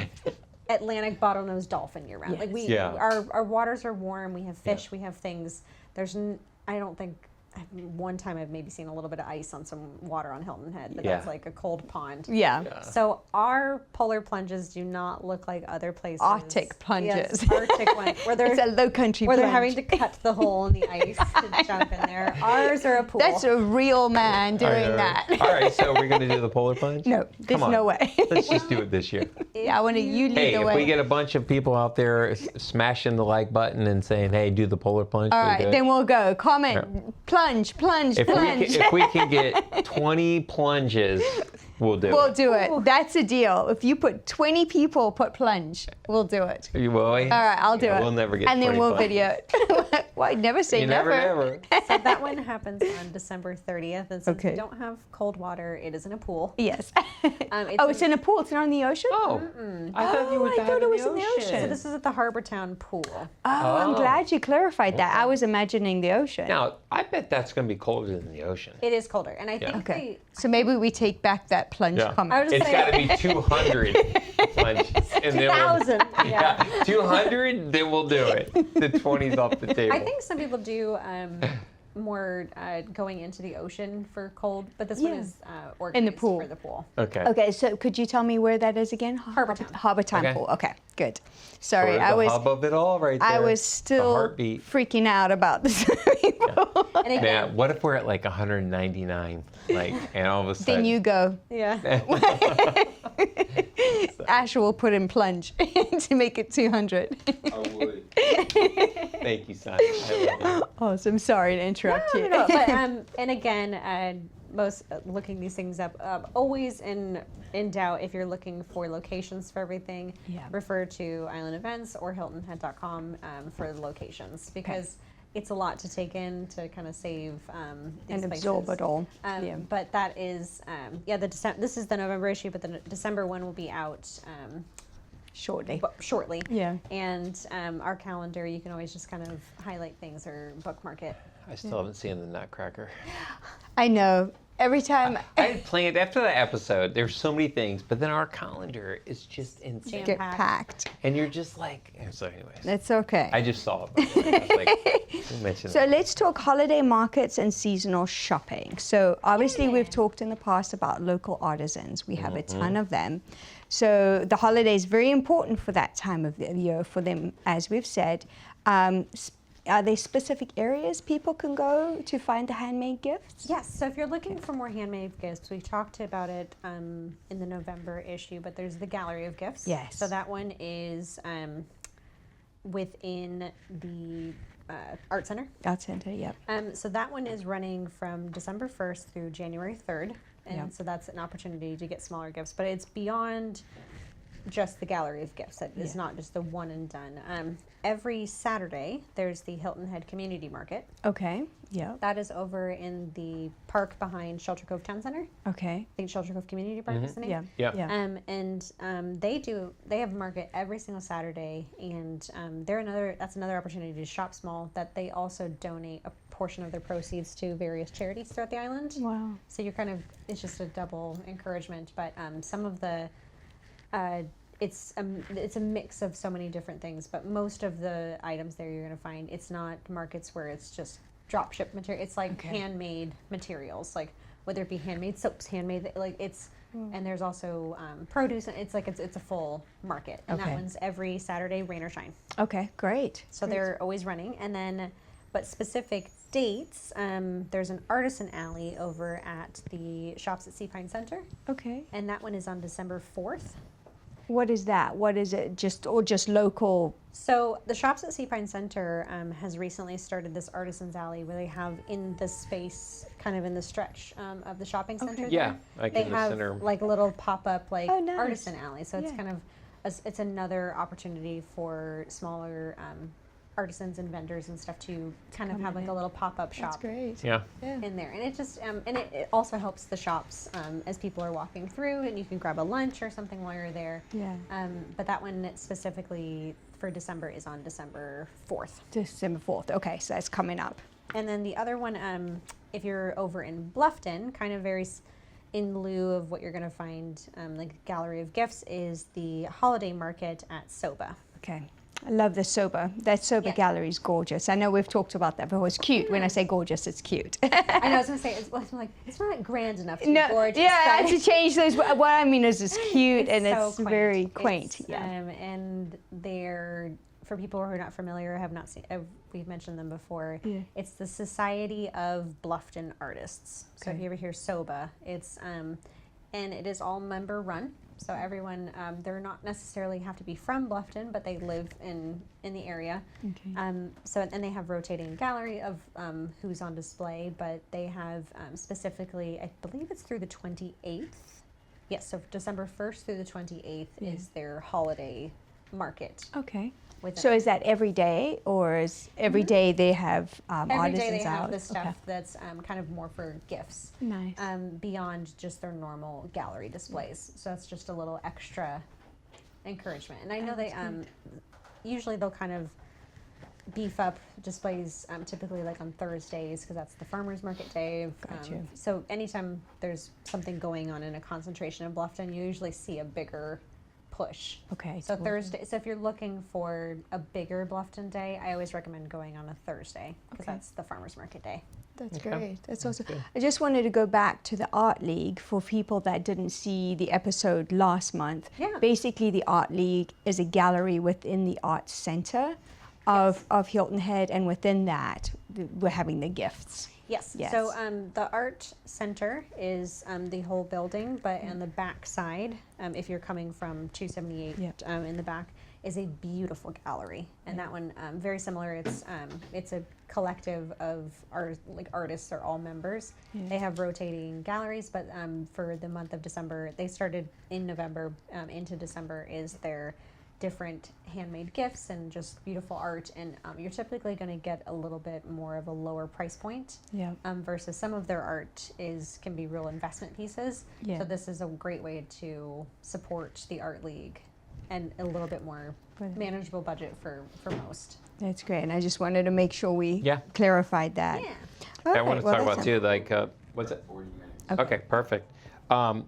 Atlantic bottlenose dolphin year round. Like we, Yeah. our waters are warm. We have fish. We have things. I don't think. One time I've maybe seen a little bit of ice on some water on Hilton Head, but that's Yeah. like a cold pond. Yeah. So our polar plunges do not look like other places. Arctic plunges. Yes, Arctic ones. Where they're It's a Lowcountry where they're plunge. having to cut the hole in the ice to jump in there. Ours are a pool. That's a real man doing that. All right, so we're going to do the polar plunge? No, there's Come on. no way. Let's just do it this year. Yeah, I want to you lead Hey, the if way. we get a bunch of people out there smashing the like button and saying, hey, do the polar plunge. All we'll right, do it. then we'll go. Comment, plunge, plunge, If plunge. we can get 20 plunges, We'll do We'll it. do it. That's a deal. If you put 20 people put plunge, we'll do it. You will? All right, I'll do it. We'll never get and then 20 we'll plunges. video it. Well, never say You never. So that one happens on December 30th. And since Okay. we don't have cold water, it is in a pool. Yes. It's It's in a pool. It's not in the ocean? Oh, I thought you were I thought it was in the ocean. So this is at the Harbortown pool. Oh, I'm glad you clarified that. I was imagining the ocean. Now, I bet that's going to be colder than the ocean. It is colder. And I think Okay. So maybe we take back that plunge comment. I was just It's saying, got to be 200 plunges. And then 1,000. Yeah. 200, then we'll do it. The 20's off the table. I think some people do more going into the ocean for cold, but this one is organized pool. for the pool. Okay. Okay, so could you tell me where that is again? Harbortown. Harbortown Okay. Pool. Okay, good. Sorry, Or the I was hub of it all right there. I was The still heartbeat. freaking out about the swimming pool. And again, Man, what if we're at like 199, and all of a sudden Then you go. yeah. Asher will put in plunge to make it 200. I would. Thank you, son. I love you. Awesome. Sorry to interrupt you. No, but and again, most looking these things up. Always in doubt, if you're looking for locations for everything, refer to Island Events or HiltonHead.com for the locations, because it's a lot to take in to kind of save these And places. absorb it all. But that is this is the November issue, but the December one will be out Shortly. shortly. Yeah. And our calendar, you can always just kind of highlight things or bookmark it. I still haven't seen the Nutcracker. I know. Every time I had planned after that episode. There's so many things, but then our calendar is just insane, get Packed. packed. and you're just like. So, anyways, It's okay. I just saw it. By the way. I was like, we'll mention So that. let's talk holiday markets and seasonal shopping. So obviously we've talked in the past about local artisans. We have a ton of them. So the holiday is very important for that time of the year for them, as we've said. Are there specific areas people can go to find the handmade gifts? Yes, so if you're looking for more handmade gifts, we talked about it in the November issue, but there's the Gallery of Gifts. Yes. So that one is within the Art Center. Art Center, yep. So that one is running from December 1st through January 3rd. And Yep. so that's an opportunity to get smaller gifts, but it's beyond just the Gallery of Gifts. It's not just the one and done. Every Saturday, there's the Hilton Head Community Market. Okay, yeah, That is over in the park behind Shelter Cove Town Center. okay. I think Shelter Cove Community Park is the name. Yeah, And they have a market every single Saturday, and that's another opportunity to shop small, that they also donate a portion of their proceeds to various charities throughout the island. Wow. So it's just a double encouragement, but some of the it's a mix of so many different things, but most of the items there you're going to find, it's not markets where it's just drop ship material. It's like handmade materials, like whether it be handmade soaps, handmade, like it's, and there's also produce, and it's a full market. And that one's every Saturday, rain or shine. Okay, great. So they're always running. And then, but specific dates, there's an artisan alley over at the Shops at Sea Pine Center, Okay. and that one is on December 4th. What is that? What is it? Just local? So the Shops at Sea Pine Center has recently started this artisans alley where they have in the space, kind of in the stretch of the shopping center. Yeah, there, like they in the have center. like a little pop-up like Oh, nice. artisan alley. So it's Yeah. kind of it's another opportunity for smaller artisans and vendors and stuff to kind of have like a little pop-up shop. That's great. Yeah. In there, and it just it also helps the shops as people are walking through, and you can grab a lunch or something while you're there. Yeah. But that one specifically for December is on December 4th. December 4th. Okay, so that's coming up. And then the other one, if you're over in Bluffton, kind of very in lieu of what you're going to find, like Gallery of Gifts, is the holiday market at Soba. Okay. I love the Soba. That Soba Yeah. gallery is gorgeous. I know we've talked about that before. It's cute. When I say gorgeous, it's cute. I know, I was going to say, I'm like, it's not grand enough to be gorgeous. yeah, I but had to change those. What I mean is it's cute and so it's very quaint. It's, Yeah. And they're, for people who are not familiar, have not seen, we've mentioned them before. Yeah. It's the Society of Bluffton Artists. So if you ever hear SOBA, it's and it is all member run. So everyone, they're not necessarily have to be from Bluffton, but they live in the area. Okay. So and they have rotating gallery of who's on display, but they have specifically, I believe it's through the 28th Yes, so December 1st through the 28th is their holiday market. Okay. With So is that every day, or is every day they have Every artisans day they out? have the stuff Okay. that's kind of more for gifts. Nice. Beyond just their normal gallery displays. So that's just a little extra encouragement. And I know they usually they'll kind of beef up displays typically like on Thursdays because that's the farmers market day. Gotcha. So anytime there's something going on in a concentration in Bluffton, you usually see a bigger push. Okay. So Thursday. So if you're looking for a bigger Bluffton day, I always recommend going on a Thursday because Okay. that's the farmers market day. That's Okay. great. That's awesome. good. I just wanted to go back to the Art League for people that didn't see the episode last month. Yeah. Basically, the Art League is a gallery within the Arts Center of Hilton Head, and within that, we're having the gifts. Yes. Yes. So the art center is the whole building, but on the back side, if you're coming from 278 Yeah. in the back, is a beautiful gallery, and that one very similar. It's a collective of artists are all members. Yeah. They have rotating galleries, but for the month of December, they started in November into December is their different handmade gifts and just beautiful art, and you're typically going to get a little bit more of a lower price point Yeah. versus some of their art can be real investment pieces. Yeah. So this is a great way to support the Art League and a little bit more Brilliant. manageable budget for most. That's great, and I just wanted to make sure we Yeah. clarified that. Yeah. I All want right, to well, talk that's about too, like, what's it? Okay, perfect.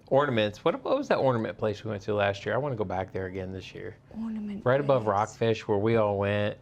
Ornaments. What was that ornament place we went to last year? I want to go back there again this year. Ornament Right above place. Rockfish, where we all went.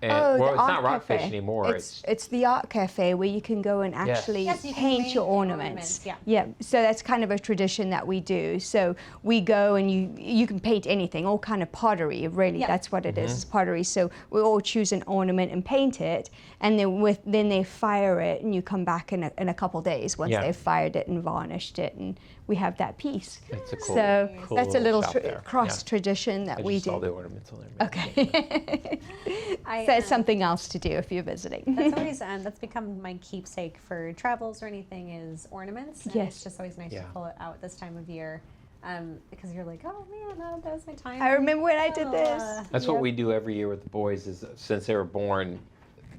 And, Oh, well, the it's art not Rockfish cafe. anymore. It's the art cafe where you can go and Yes. actually Yes, you can paint paint your your ornaments. ornaments, Yeah. So that's kind of a tradition that we do. So we go and you can paint anything, all kind of pottery. Really, Yeah. that's what it is. It's pottery. So we all choose an ornament and paint it, and then they fire it, and you come back in a couple days once Yeah. they've fired it and varnished it, and we have that piece. It's a cool, So cool that's a little shop there. cross Yeah. tradition that I we just saw do. the ornaments on there. Okay. I, So it's something else to do if you're visiting. That's always that's become my keepsake for travels or anything is ornaments. And Yes. It's just always nice Yeah. to pull it out this time of year because you're like, oh man, that was my time. I remember when I did Oh, this. That's what we do every year with the boys. Is since they were born,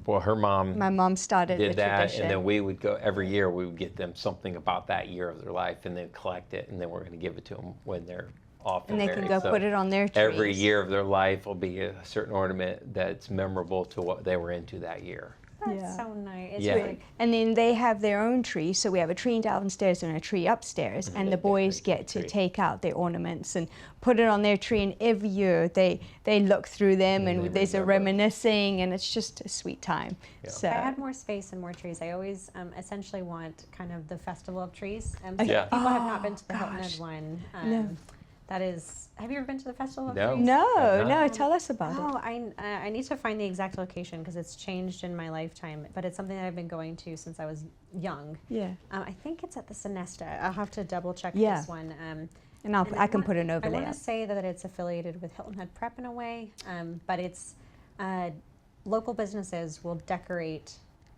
well, her mom My mom started did the that, tradition. and then we would go every year. We would get them something about that year of their life, and then collect it, and then we're going to give it to them when they're off. And they can married. go So put it on their trees. every year of their life will be a certain ornament that's memorable to what they were into that year. That's Yeah. so nice. It's Yeah. really And then they have their own tree. So we have a tree downstairs and a tree upstairs. And the boys get to tree. take out their ornaments and put it on their tree. And every year they look through them And and they there's a remember. reminiscing, and it's just a sweet time. Yeah. So If I had more space and more trees, I always essentially want kind of the festival of trees. Yeah. People have not been to the Hilton gosh. Head one. No. That is. Have you ever been to the festival of No. trees? no, I've no, not. tell us about Oh, it. I need to find the exact location because it's changed in my lifetime. But it's something that I've been going to since I was young. Yeah. I think it's at the Sonesta. I'll have to double check Yeah. this one. And And I can put an I overlay want up. to say that it's affiliated with Hilton Head Prep in a way, but it's local businesses will decorate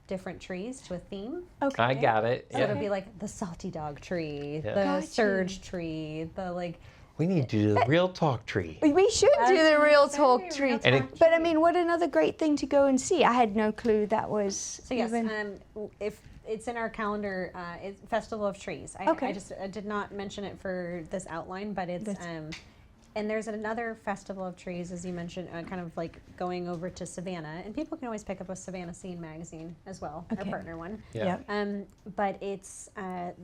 different trees to a theme. Okay. I got it. So Yeah. it'll be like the salty dog tree, Yeah. the Got you. surge tree, the like. We need to do the real talk tree. We should do the That's Real what I'm Talk saying, tree. Real And Talk it- But I mean, what another great thing to go and see. I had no clue that was So yes, even... if it's in our calendar, it's Festival of Trees. Okay. I did not mention it for this outline, but it's and there's another Festival of Trees, as you mentioned, kind of like going over to Savannah, and people can always pick up a Savannah Scene magazine as well, Okay. our partner one. Yeah. Yep. But it's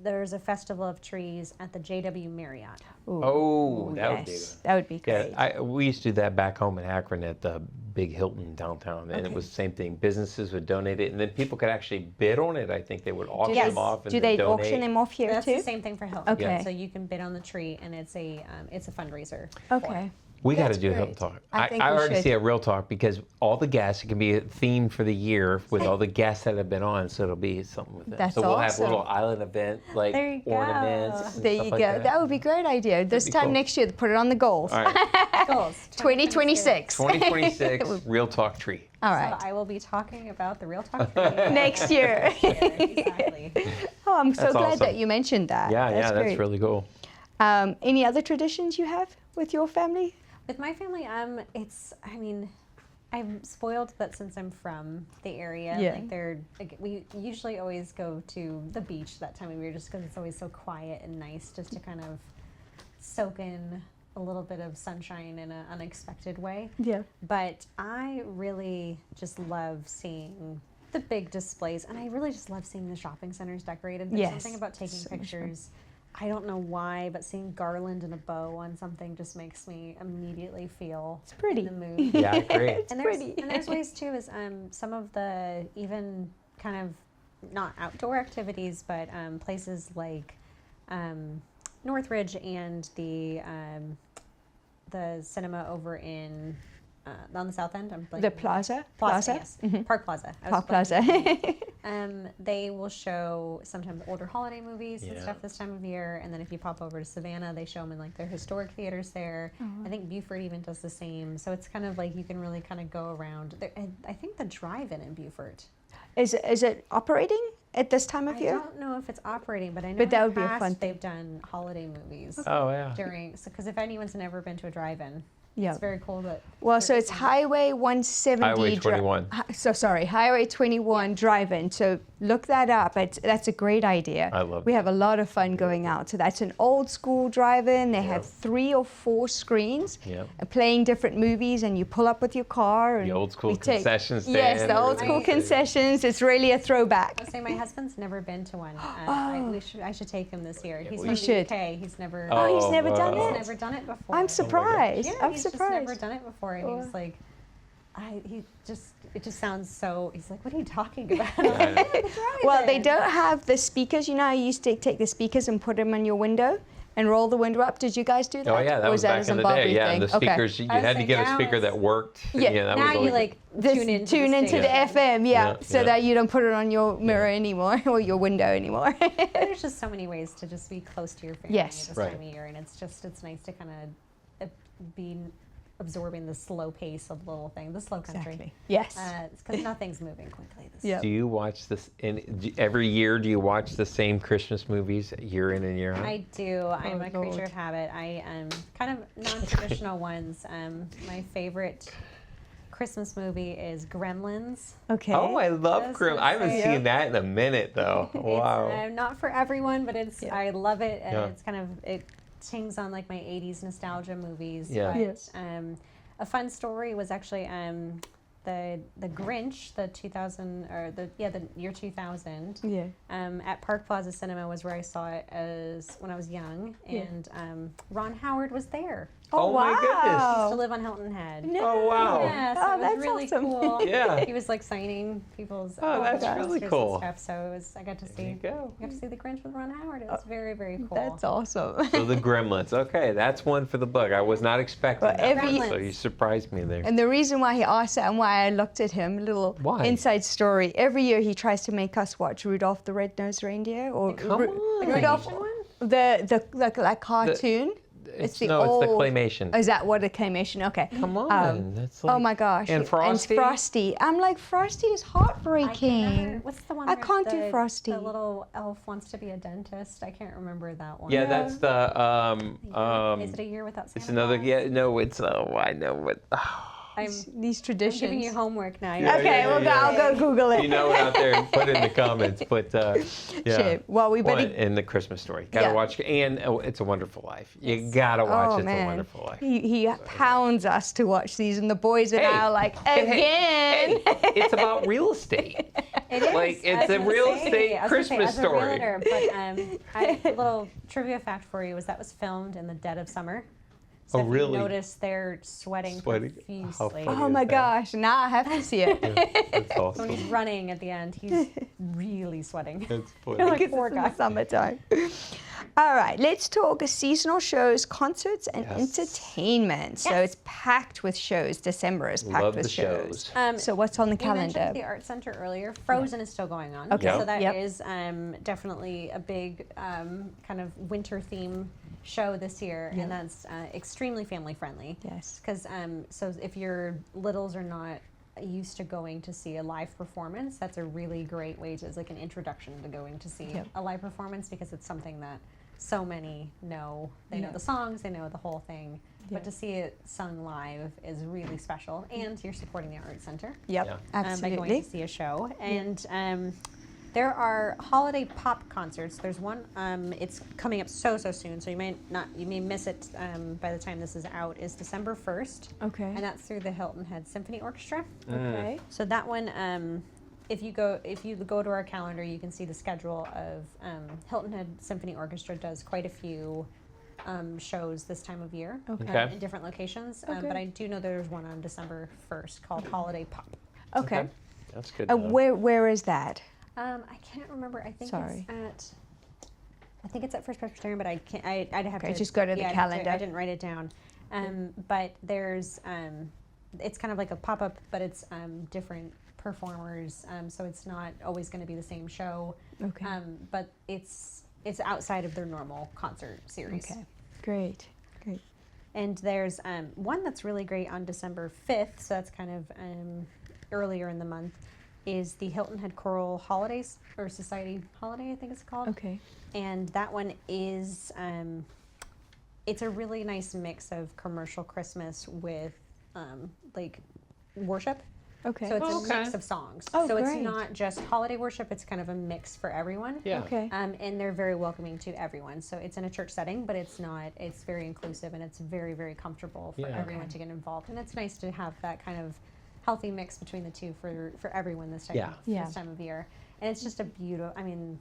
there's a Festival of Trees at the JW Marriott. Oh, that would be yes, good. that would be great. Yeah, we used to do that back home in Akron at the big Hilton downtown, and it Okay. was the same thing. Businesses would donate it, and then people could actually bid on it. I think they would auction Yes. them off and Do then they donate. auction them off here That's too? the same thing for Hilton. Okay. So you can bid on the tree, and it's a fundraiser. Okay. We got to That's do Hilton great. Talk. I I think we already should. see a Real Talk because all the guests, it can be a theme for the year with all the guests that have been on, so it'll be something with them. That's so we'll have awesome. little island event, like There you go. ornaments. And There stuff you like go. That. That would be a great idea. This be time cool. next year, put it on the goals. All right, Goals. 2026. 2026 Real Talk Tree. All So right. I will be talking about the Real Talk tree Next year. Exactly. Oh, I'm so That's glad awesome. that you mentioned that. Yeah, that's great. really cool. Any other traditions you have with your family? With my family, I'm spoiled that since I'm from the area, we usually always go to the beach that time of year just because it's always so quiet and nice just to kind of soak in a little bit of sunshine in an unexpected way. Yeah. But I really just love seeing the big displays, and I really just love seeing the shopping centers decorated. There's something about taking pictures. I don't know why, but seeing garland and a bow on something just makes me immediately feel in the mood. Yeah, great. And there's ways too, is some of the even kind of not outdoor activities, but places like Northridge and the cinema over in on the south end. The Plaza? Yes. Mm-hmm. Park Plaza. Park Plaza. They will show sometimes older holiday movies and stuff this time of year. And then if you pop over to Savannah, they show them in like their historic theaters there. I think Beaufort even does the same. So it's kind of like you can really kind of go around. I think the drive-in in Beaufort. Is it operating at this time of year? I don't know if it's operating, but I know But that would in the be a past fun thing. they've done holiday movies. Oh, yeah. Because if anyone's never been to a drive-in, Yeah. it's very cool that. Well, so it's Highway 170. Highway 21. Highway 21 drive-in. So look that up. That's a great idea. I love We that. have a lot of fun going out. So that's an old school drive-in. They have 3 or 4 screens playing different movies, and you pull up with your car. And The old school we take- concession stand. Yes, the old school concessions. It's really a throwback. I say my husband's never been to one. I should take him this year. He's from You the should. UK. He's never. Oh, he's never done He's it? never done it before. I'm surprised. Yeah, I'm he's surprised. just never done it before, and he's like, it just sounds so. He's like, what are you talking about? Well, they don't have the speakers. You know, I used to take the speakers and put them on your window and roll the window up. Did you guys do that? Oh, yeah, that Or was that back a in the Zimbabwe day. Yeah, thing? and the speakers, you I was had to saying, get a now speaker it's- that worked. Yeah, that now was you always- like tune into the FM, Yeah, so yeah. that you don't put it on your mirror anymore or your window anymore. There's just so many ways to just be close to your family Yes. at this Right. time of year, and it's nice to kind of be absorbing the slow pace of little things, the slow country. Yes. Because nothing's moving quickly. Yeah. Do you watch this every year? Do you watch the same Christmas movies year in and year out? I do. I'm a creature Lord. of habit. I kind of non-traditional ones. My favorite Christmas movie is Gremlins. Okay. Oh, I love Yes, Grimm. I haven't it's- seen that in a minute, though. Wow. It's not for everyone, but I love it, and Yeah. it's kind of it sings on like my 80s nostalgia movies. Yeah. But, Yes. a fun story was actually the Grinch, the 2000 or the year 2000. Yeah. At Park Plaza Cinema was where I saw it as when I was young, and Ron Howard was there. Oh, my He used to goodness. live on Hilton Head. Oh, wow. Yeah, so Oh, it was that's really awesome. cool. Yeah. He was like signing people's that's really posters cool. and stuff. So I got to There see. you go. I got to see the Grinch with Ron Howard. It was very, very cool. That's awesome. So the Gremlins. Okay, that's one for the book. I was not expecting Well, that, every- so you surprised me there. And the reason why he asked that and why I looked at him, a little Why? inside story. Every year he tries to make us watch Rudolph the Red-Nosed Reindeer or Come on. Rudolph, Claymation one? the like cartoon. It's the the old. claymation. Oh, is that what a claymation? Okay. Come on, that's like. Oh my gosh. And Frosty. Frosty. I'm like, Frosty is heartbreaking. What's the one? I where can't do Frosty. The little elf wants to be a dentist. I can't remember that one. Yeah, that's the. Is it a year without Santa It's another. Claus? Yeah, no, it's. Oh, I know what. I'm These traditions. giving you homework now. Yeah, Okay, I'll go Google it. You know it out there, put it in the comments. But yeah. Sure. Well, we better. In the Christmas Story, gotta Yeah. watch, and It's a Wonderful Life. You gotta watch Oh It's a man, Wonderful Life. he pounds us to watch these, and the boys and I are like, again. Hey, it's about real estate. It is. Like, I it's was a gonna real say, estate I was gonna say, Christmas as a story. realtor, but a little trivia fact for you was that was filmed in the dead of summer. So Oh, if really? you notice they're sweating How profusely. funny. Oh is my that? gosh, now I have to see it. That's When awesome. he's running at the end, he's really sweating. That's funny. Like Because poor it's in guy. the summertime. All right, let's talk seasonal shows, concerts, and Yes. entertainment. So Yes. it's packed with shows. December is packed Love with the shows. So what's on the You mentioned calendar? the art center earlier. Frozen is still going on. Okay. So that Yep. is definitely a big kind of winter theme show this year, and that's extremely family friendly. Yes. Because so if your littles are not used to going to see a live performance, that's a really great way to, it's like an introduction to going to see a live performance, because it's something that so many know, they know the songs, they know the whole thing. But to see it sung live is really special. And you're supporting the Art Center. Yep, Yeah. absolutely. By going to see a show. And there are holiday pop concerts. There's one, it's coming up so soon, so you may miss it by the time this is out, is December 1st. Okay. And that's through the Hilton Head Symphony Orchestra. Okay. So that one, if you go to our calendar, you can see the schedule of Hilton Head Symphony Orchestra does quite a few shows this time of year Okay. in different locations. Okay. But I do know there's one on December 1st called Holiday Pop. Okay. That's good to know. Where is that? I can't remember. I think Sorry. it's at First Presbyterian, but I can't. I'd have Okay, to just go to the calendar. I didn't write it down. But there's it's kind of like a pop-up, but it's different performers. So it's not always going to be the same show. Okay. But it's outside of their normal concert series. Okay. Great. And there's one that's really great on December 5th, so that's kind of earlier in the month, is the Hilton Head Choral Holidays, or Society Holiday, I think it's called. Okay. And that one is, it's a really nice mix of commercial Christmas with like worship. Okay. So it's a mix of songs. Oh, so great. it's not just holiday worship, it's kind of a mix for everyone. Yeah. Okay. And they're very welcoming to everyone. So it's in a church setting, but it's very inclusive, and it's very, very comfortable for Yeah. everyone to get involved. And it's nice to have that kind of healthy mix between the two for everyone this time, this time of year. And it's just a beautiful, I mean,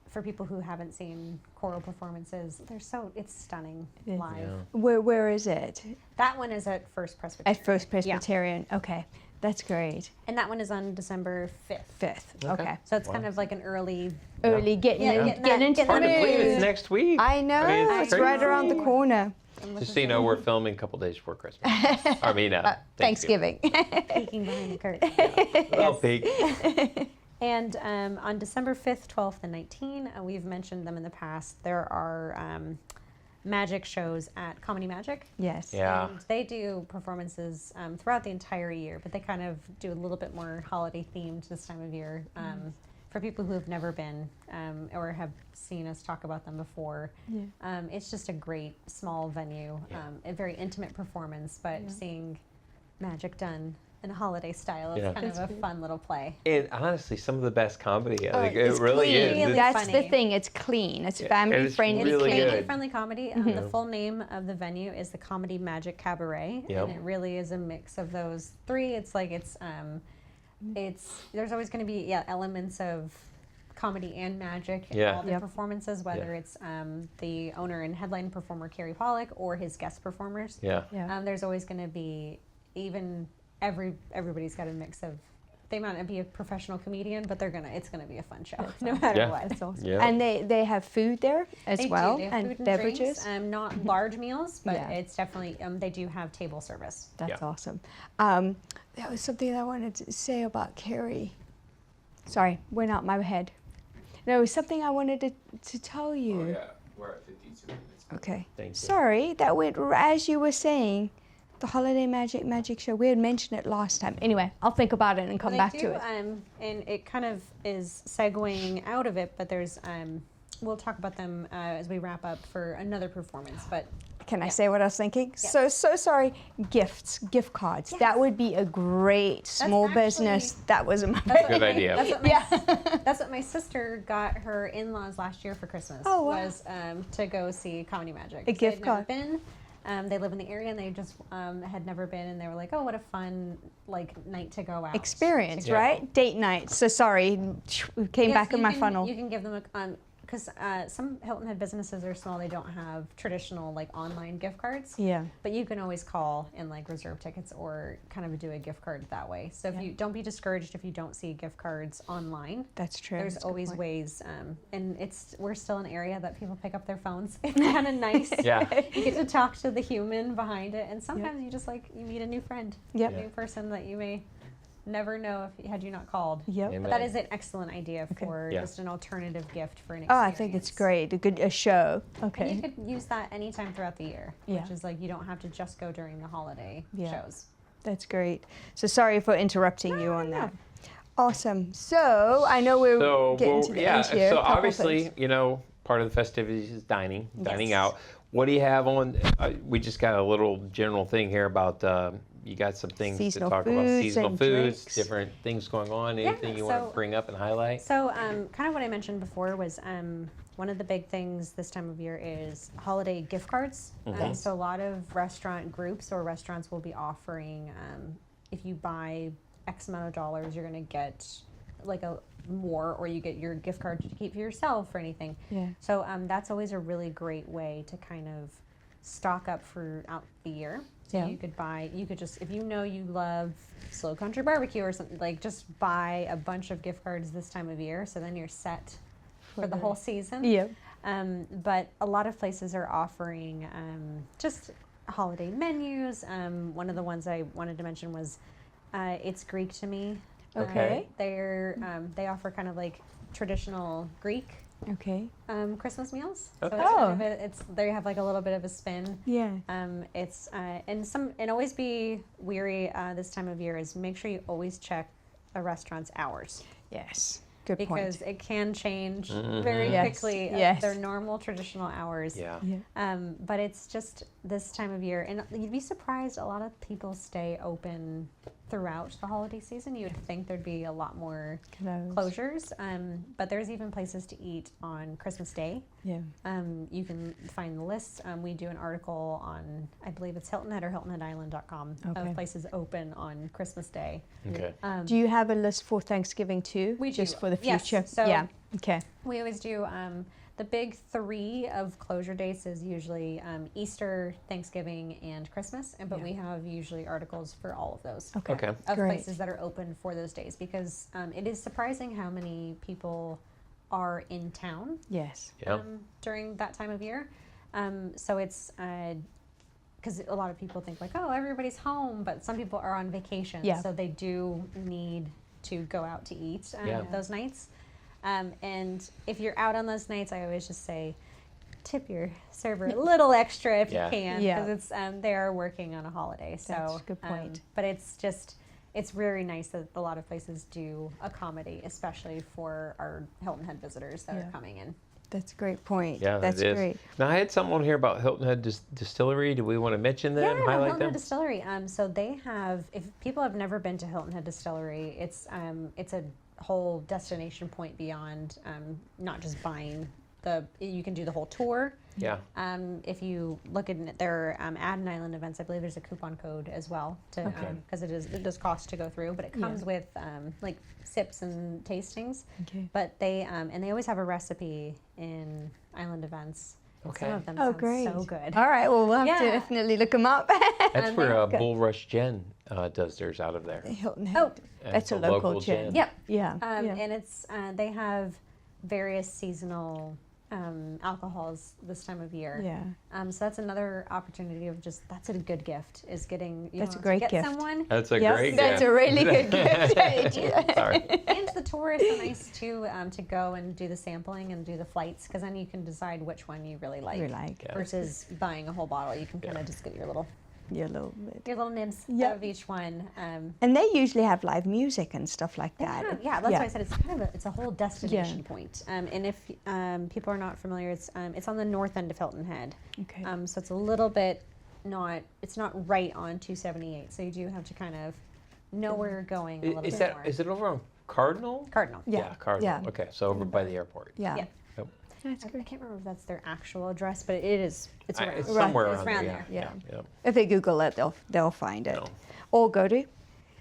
for people who haven't seen choral performances, it's stunning live. Yeah. Where is it? That one is at First Presbyterian. At First Presbyterian. Okay. That's great. And that one is on December 5th. 5th. Okay. So it's kind of like an early Getting getting into Hard the to believe mood. it's next week. I know. mean, It's right around the corner. Just so you know, we're filming a couple days before Christmas. I mean, Thanksgiving. peeking behind the curtain. Well, peak. And on December 5th, 12th, and 19th, we've mentioned them in the past, there are magic shows at Comedy Magic. Yes. Yeah. And they do performances throughout the entire year, but they kind of do a little bit more holiday themed this time of year. For people who have never been or have seen us talk about them before, it's just a great small venue, a very intimate performance, but seeing magic done in a holiday style is kind of a fun little play. And honestly, some of the best comedy. I think it It's really clean. is. Really That's funny. the thing. It's clean. It's and family it's friendly. really It's good. family-friendly comedy. The full name of the venue is the Comedy Magic Cabaret, Yep. and it really is a mix of those three. It's like there's always going to be elements of comedy and magic in all the performances, whether it's the owner and headline performer Carrie Pollock or his guest performers. Yeah. There's always going to be everybody's got a mix of. They might not be a professional comedian, but it's gonna be a fun show no matter what. That's awesome. Yeah. And they have food there as They well, do. They have and food and beverages. drinks, not large meals, but Yeah. it's definitely they do have table service. That's Yeah. awesome. That was something I wanted to say about Carrie. Sorry, went out my head. No, it was something I wanted to tell you. Oh, yeah, we're at 52 minutes. Okay. Thank you. Sorry, that went as you were saying. The Holiday Magic Show. We had mentioned it last time. Anyway, I'll think about it and come back to it. And it kind of is segueing out of it, but there's we'll talk about them as we wrap up for another performance. But Can I say what I was thinking? So sorry. Gift cards. That would be a great small actually- business. That was my Good idea. That's what my sister got her in-laws last year for Christmas. Oh, wow. Was to go see Comedy Magic. A gift card. They'd never been. They live in the area, and they just had never been, and they were like, "Oh, what a fun night to go out." experience, Yeah. right? Date night. So sorry, it came back in my funnel. You can give them because some Hilton Head businesses are small; they don't have traditional online gift cards. Yeah. But you can always call and reserve tickets or kind of do a gift card that way. So if you don't be discouraged if you don't see gift cards online. That's true. There's That's a good always point. ways, and we're still an area that people pick up their phones. It's kind of nice. Yeah. You get to talk to the human behind it, and sometimes you just you meet a new friend, Yep. a new person that you may never know had you not called. Yep. Amen. But that is an excellent idea for Yeah. just an alternative gift for an Oh, experience. I think it's great. A show. And Okay. you could use that anytime throughout the year, Yeah. which is you don't have to just go during the holiday shows. That's great. So sorry for interrupting you on that. Awesome. So I know we're getting to the end here. So Couple obviously, things. part of the festivities is dining Yes. out. What do you have on? We just got a little general thing here about. You got some things Seasonal to talk about. foods Seasonal and foods, drinks. different things going on. Anything you want so- to bring up and highlight? So, kind of what I mentioned before was one of the big things this time of year is holiday gift cards. So, a lot of restaurant groups or restaurants will be offering, if you buy X amount of dollars, you're going to get like a more, or you get your gift card to keep for yourself or anything. Yeah. So, that's always a really great way to kind of stock up throughout the year. So Yeah. you could just, if you know you love Slow Country Barbecue or something, like just buy a bunch of gift cards this time of year. So then you're set for the whole season. Yeah. But a lot of places are offering just holiday menus. One of the ones I wanted to mention was It's Greek to Me. Okay. They offer kind of like traditional Greek Okay. Christmas meals. Okay. So it's kind of they have like a little bit of a spin. Yeah. And always be weary this time of year is make sure you always check a restaurant's hours Yes. Good because point. it can change very Yes. quickly Yes. their normal traditional hours. Yeah. Yeah. But it's just this time of year, and you'd be surprised. A lot of people stay open throughout the holiday season. You would think there'd be a lot more closures, but there's even places to eat on Christmas Day. Yeah. You can find the lists. We do an article on, I believe it's Hilton Head or HiltonHeadIsland.com Okay. of places open on Christmas Day. Okay. Do you have a list for Thanksgiving too? We just do. for the Yes. future. So- yeah. Okay. We always do. The big three of closure dates is usually Easter, Thanksgiving, and Christmas. But we have usually articles for all of those. Okay. Of Great. places that are open for those days because it is surprising how many people are in town Yes. Yeah. during that time of year. So it's because a lot of people think like, oh, everybody's home, but some people are on vacation, Yeah. so they do need to go out to eat Yeah. those nights. And if you're out on those nights, I always just say, tip your server a little extra if Yeah. you can, Yeah. because it's they are working on a holiday. So That's a good point. but it's very nice that a lot of places do accommodate, especially for our Hilton Head visitors that Yeah. are coming in. That's a great point. Yeah, That's that is. great. Now I had something on here about Hilton Head Distillery. Do we want to mention them? Yeah, Highlight Hilton them? Head Distillery. So they have, if people have never been to Hilton Head Distillery, it's a whole destination point beyond not just buying you can do the whole tour. Yeah. If you look at their Adden Island events, I believe there's a coupon code as well to because it does cost to go through, but it comes with like sips and tastings. Okay. But they and they always have a recipe in island events. Okay. Some of them Oh, sound great. so good. All right. Well, we'll have to Yeah. definitely look them up. That's where Bullrush Gin does theirs out of there. Hilton Head. Oh, That's a It's a local local gin. gin. Yep. Yeah. yeah. And it's they have various seasonal alcohols this time of year. Yeah. So that's another opportunity of that's a good gift is getting That's a to great get gift. someone. That's a Yes, great that's gift. a really good gift. Sorry. And the tourists are nice too to go and do the sampling and do the flights because then you can decide which one you really like. Yeah. Versus buying a whole bottle, you can kind of just get your little nibs Yep. of each one. And they usually have live music and stuff like that. Yeah, that's why I said it's kind of it's a whole destination Yeah. point. And if people are not familiar, it's on the north end of Hilton Head. Okay. So it's a little bit it's not right on 278. So you do have to kind of know where you're going a little Is bit more. it over on Cardinal? Cardinal? Yeah. Cardinal. Yeah. Okay, so over by the airport. Yeah. Yeah. Yep. That's I great. can't remember if that's their actual address, but it is. It's around. It's Right. somewhere It's around around there. there. Yeah. If they Google it, they'll find it. No. Or go to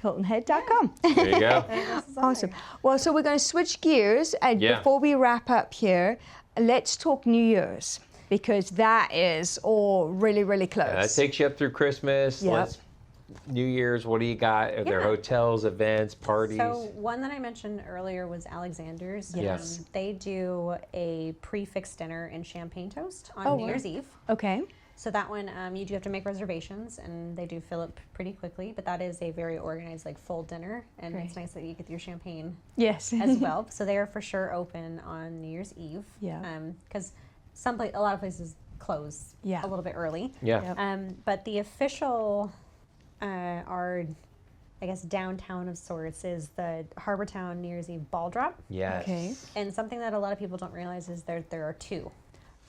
hiltonhead.com. There you go. This is on Awesome. there. Well, so we're going to switch gears, and Yeah. before we wrap up here, let's talk New Year's because that is all really, really close. That takes you up through Christmas. Yep. New Year's, what do you got? Are there Yeah. hotels, events, parties? So one that I mentioned earlier was Alexander's. Yes. They do a prefix dinner and champagne toast on Oh, New wow. Year's Eve. Okay. So that one, you do have to make reservations, and they do fill up pretty quickly. But that is a very organized, like full dinner, and it's Great. nice that you get your champagne Yes. as well. So they are for sure open on New Year's Eve. Yeah. Because a lot of places close Yeah. a little bit early. Yeah. Yep. But the official are I guess, downtown of sorts is the Harbortown New Year's Eve ball drop. Yes. Okay. And something that a lot of people don't realize is there are two.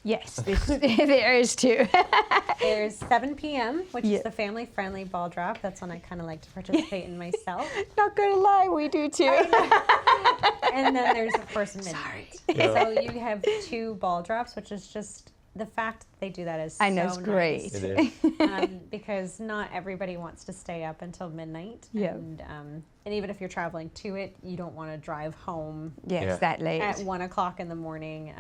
Yes, there is too. There's 7 p.m., which Yeah. is the family-friendly ball drop. That's when I kind of like to participate in myself. Not gonna lie, we do too. And then there's, of course, midnight. So you have 2 ball drops, which is just the fact that they do that is I know, so it's great. nice. It is. Because not everybody wants to stay up until midnight. Yeah. And even if you're traveling to it, you don't want to drive home Yes, Yeah. that late. at 1 o'clock in the morning.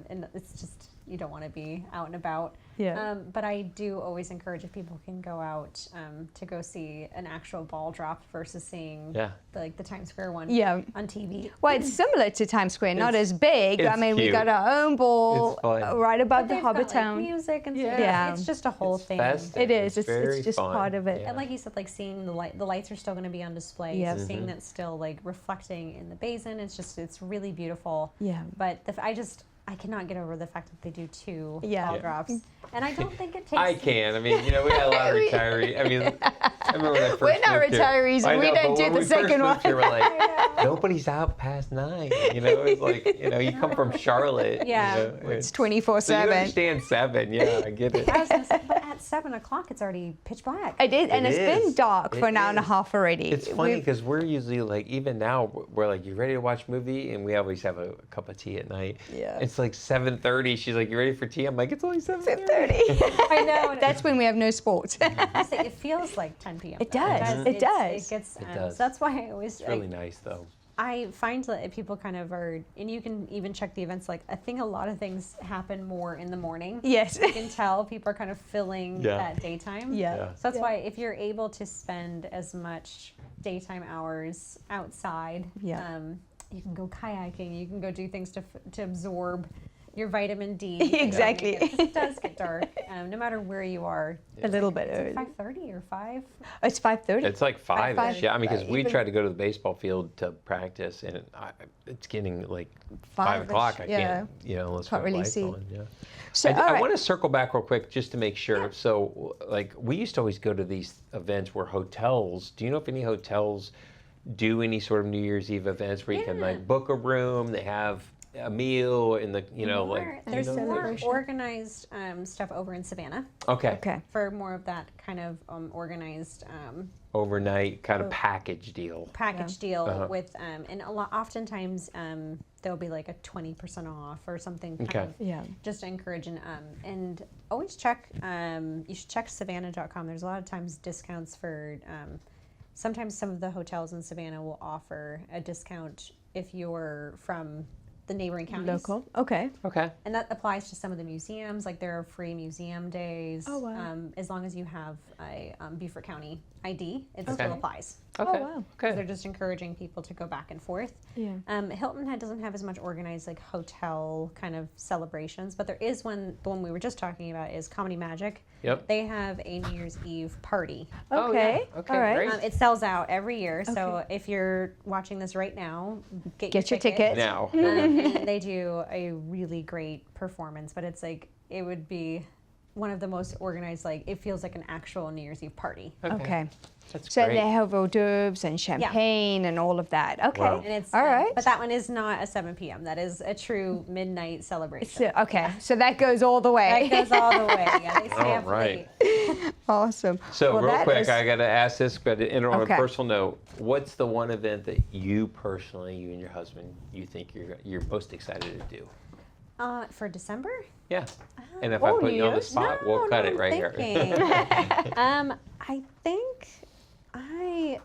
And it's just, you don't want to be out and about. Yeah. But I do always encourage if people can go out to go see an actual ball drop versus seeing Yeah. the Times Square one Yeah. on TV. Well, it's similar to Times Square, not It's- as big. I it's mean, we cute. got our own ball It's fun. right above the They've got, like, Harbortown. music and Yeah. stuff. Yeah. It's just a whole It's thing. festive. It is. It's very just fun. part of it. Yeah. And like you said, like seeing the lights are still going to be on display. Yeah. So seeing that still like reflecting in the basin, it's really beautiful. Yeah. But I cannot get over the fact that they do 2 Yeah. ball Yeah. drops, and I don't think it takes. I can. I mean, we had a lot of retirees. I mean, I remember when I first We're not moved here. retirees, I we know, don't but do when the we second first one. moved here, we're like, nobody's out past 9. It's like, you come from Charlotte. Yeah. It's So you 24/7. understand 7. Yeah, I get it. I was gonna say, but at 7 o'clock, it's already pitch black. It is, and It it's been is. dark for It an hour and a is. half already. It's funny We've- because we're usually like, even now, we're like, you ready to watch a movie? And we always have a cup of tea at night. Yeah. It's like 7:30. She's like, you ready for tea? I'm like, it's only 7:30. 7:30. I know. And That's when we have no sports. it feels like 10 p.m. It though. does. It does. It gets. It does. So that's why I always. It's really nice though. I find that people kind of are, and you can even check the events. Like I think a lot of things happen more in the morning. Yes. You can tell people are kind of filling Yeah. that daytime. Yeah. Yeah. So that's why if you're able to spend as much daytime hours outside, Yeah. you can go kayaking. You can go do things to absorb your vitamin D. Exactly. It does get dark, no matter where you are. A little bit It's early. like 5:30 or 5. It's 5:30. It's like 5. Five. Yeah, I mean, because we Even- tried to go to the baseball field to practice, and it's getting like 5 Five-ish, o'clock. I yeah. can't, unless Can't we have really lights see. on. Yeah. So, all I right. want to circle back real quick just to make sure. So, like, we used to always go to these events where hotels. Do you know if any hotels do any sort of New Year's Eve events where you can Yeah. like book a room? They have a meal in the, There's you know, more celebration. organized stuff over in Savannah okay, Okay. for more of that kind of organized overnight kind of package deal. package deal Uh-huh. with and oftentimes there'll be like a 20% off or something kind Okay. of Yeah. just to encourage and always check you should check savannah.com. There's a lot of times discounts for sometimes some of the hotels in Savannah will offer a discount if you're from the neighboring counties. Local. Okay. Okay. And that applies to some of the museums. Like there are free museum days. Oh, wow. As long as you have a Beaufort County ID, it Okay. still applies. Okay. wow. Okay. They're just encouraging people to go back and forth. Yeah. Hilton Head doesn't have as much organized like hotel kind of celebrations, but there is one. The one we were just talking about is Comedy Magic. Yep. They have a New Year's Eve party. Oh, yeah. Okay. Okay, All right. great. It sells out every year. So Okay. if you're watching this right now, Get your ticket. Now. and they do a really great performance, but it's like it would be one of the most organized. Like it feels like an actual New Year's Eve party. Okay. That's So great. they have hors d'oeuvres and champagne and all of that. Okay. Wow. And it's All right. but that one is not a 7 p.m. That is a true midnight celebration. So, okay. So that goes all the way. That goes all the way. Yeah, they stay All up right. late. Awesome. So Well, real that quick, is- I got to ask this, but on Okay. a personal note, what's the one event that you personally, you and your husband, you think you're most excited to do? For December? Yeah. And if I Oh, put you on the yes. spot, we'll cut it right here. I think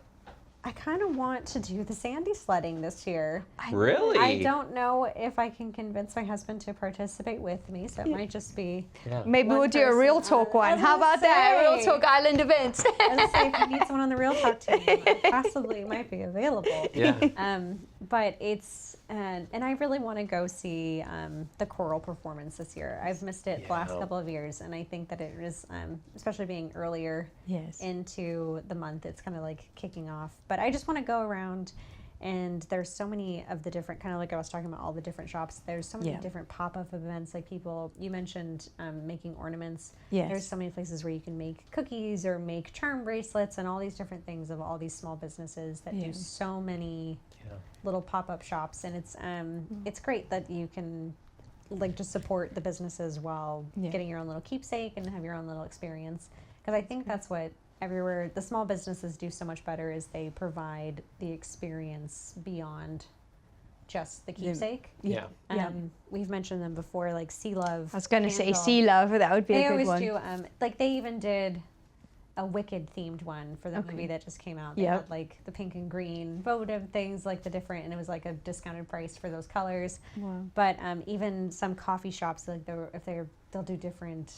I kind of want to do the sandy sledding this year. Really? I don't know if I can convince my husband to participate with me, so it might just be. Yeah. Maybe One we'll do a Real person Talk on- I one. was How gonna about that? A Real say. Talk Island event. I was gonna say, if you need someone on the Real Talk team, I possibly might be available. Yeah. But it's and I really want to go see the choral performance this year. I've missed it the last Yeah. couple of years, and I think that it is, especially being earlier Yes. into the month, it's kind of like kicking off. But I just want to go around And there's so many of the different, kind of like I was talking about, all the different shops. There's so many different pop-up events. Like people, you mentioned making ornaments. Yes. There's so many places where you can make cookies or make charm bracelets and all these different things of all these small businesses that do so many little pop-up shops. And it's great that you can like just support the businesses while getting your own little keepsake and have your own little experience. Because I think that's what everywhere the small businesses do so much better is they provide the experience beyond just the keepsake. We've mentioned them before, like Sea Love. I was going to say Sea Love, that would be a good one. They always do, like they even did a Wicked themed one for the movie that just came out. They had like the pink and green votive things, like the different, and it was like a discounted price for those colors. Wow. But even some coffee shops, like they'll do different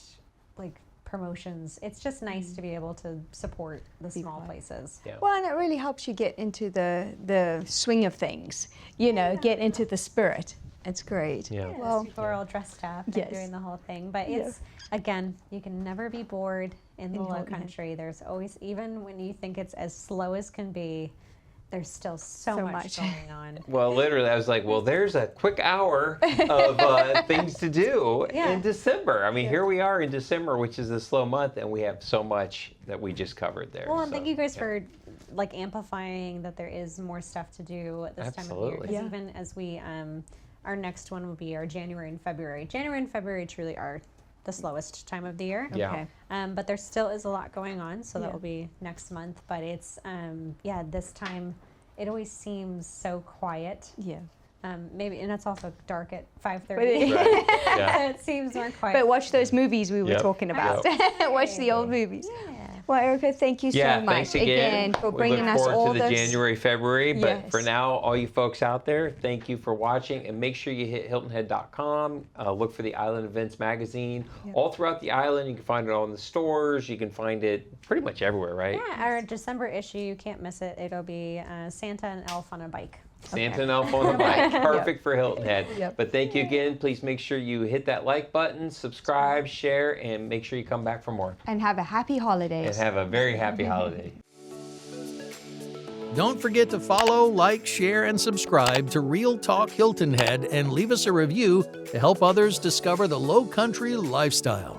like promotions. It's just nice to be able to support the small places. Well, and it really helps you get into the swing of things, you know, get into the spirit. It's great. Well, people are all dressed up and doing the whole thing. But it's, again, you can never be bored in the Lowcountry. There's always, even when you think it's as slow as can be, there's still so much going on. Well, literally, I was like, well, there's a quick hour of things to do in December. I mean, here we are in December, which is a slow month, and we have so much that we just covered there. Well, and thank you guys for like amplifying that there is more stuff to do at this time of year. Because even as we, our next one will be our January and February. January and February truly are the slowest time of the year. But there still is a lot going on, so that will be next month. But it's this time it always seems so quiet. Maybe, and it's also dark at 5:30. So it seems more quiet. But watch those movies we were talking about. Watch the old movies. Well, Erika, thank you so much thanks again for bringing us all this. We look forward to the January, February. But for now, all you folks out there, thank you for watching. And make sure you hit HiltonHead.com. Look for the Island Events magazine. All throughout the island, you can find it all in the stores. You can find it pretty much everywhere, right? Yeah, our December issue, you can't miss it. It'll be Santa and Elf on a bike. Santa and Elf on a bike. Perfect for Hilton Head. But thank you again. Please make sure you hit that like button, subscribe, share, and make sure you come back for more. And have a happy holidays. And have a very happy holiday. Don't forget to follow, like, share, and subscribe to Real Talk Hilton Head and leave us a review to help others discover the Lowcountry lifestyle.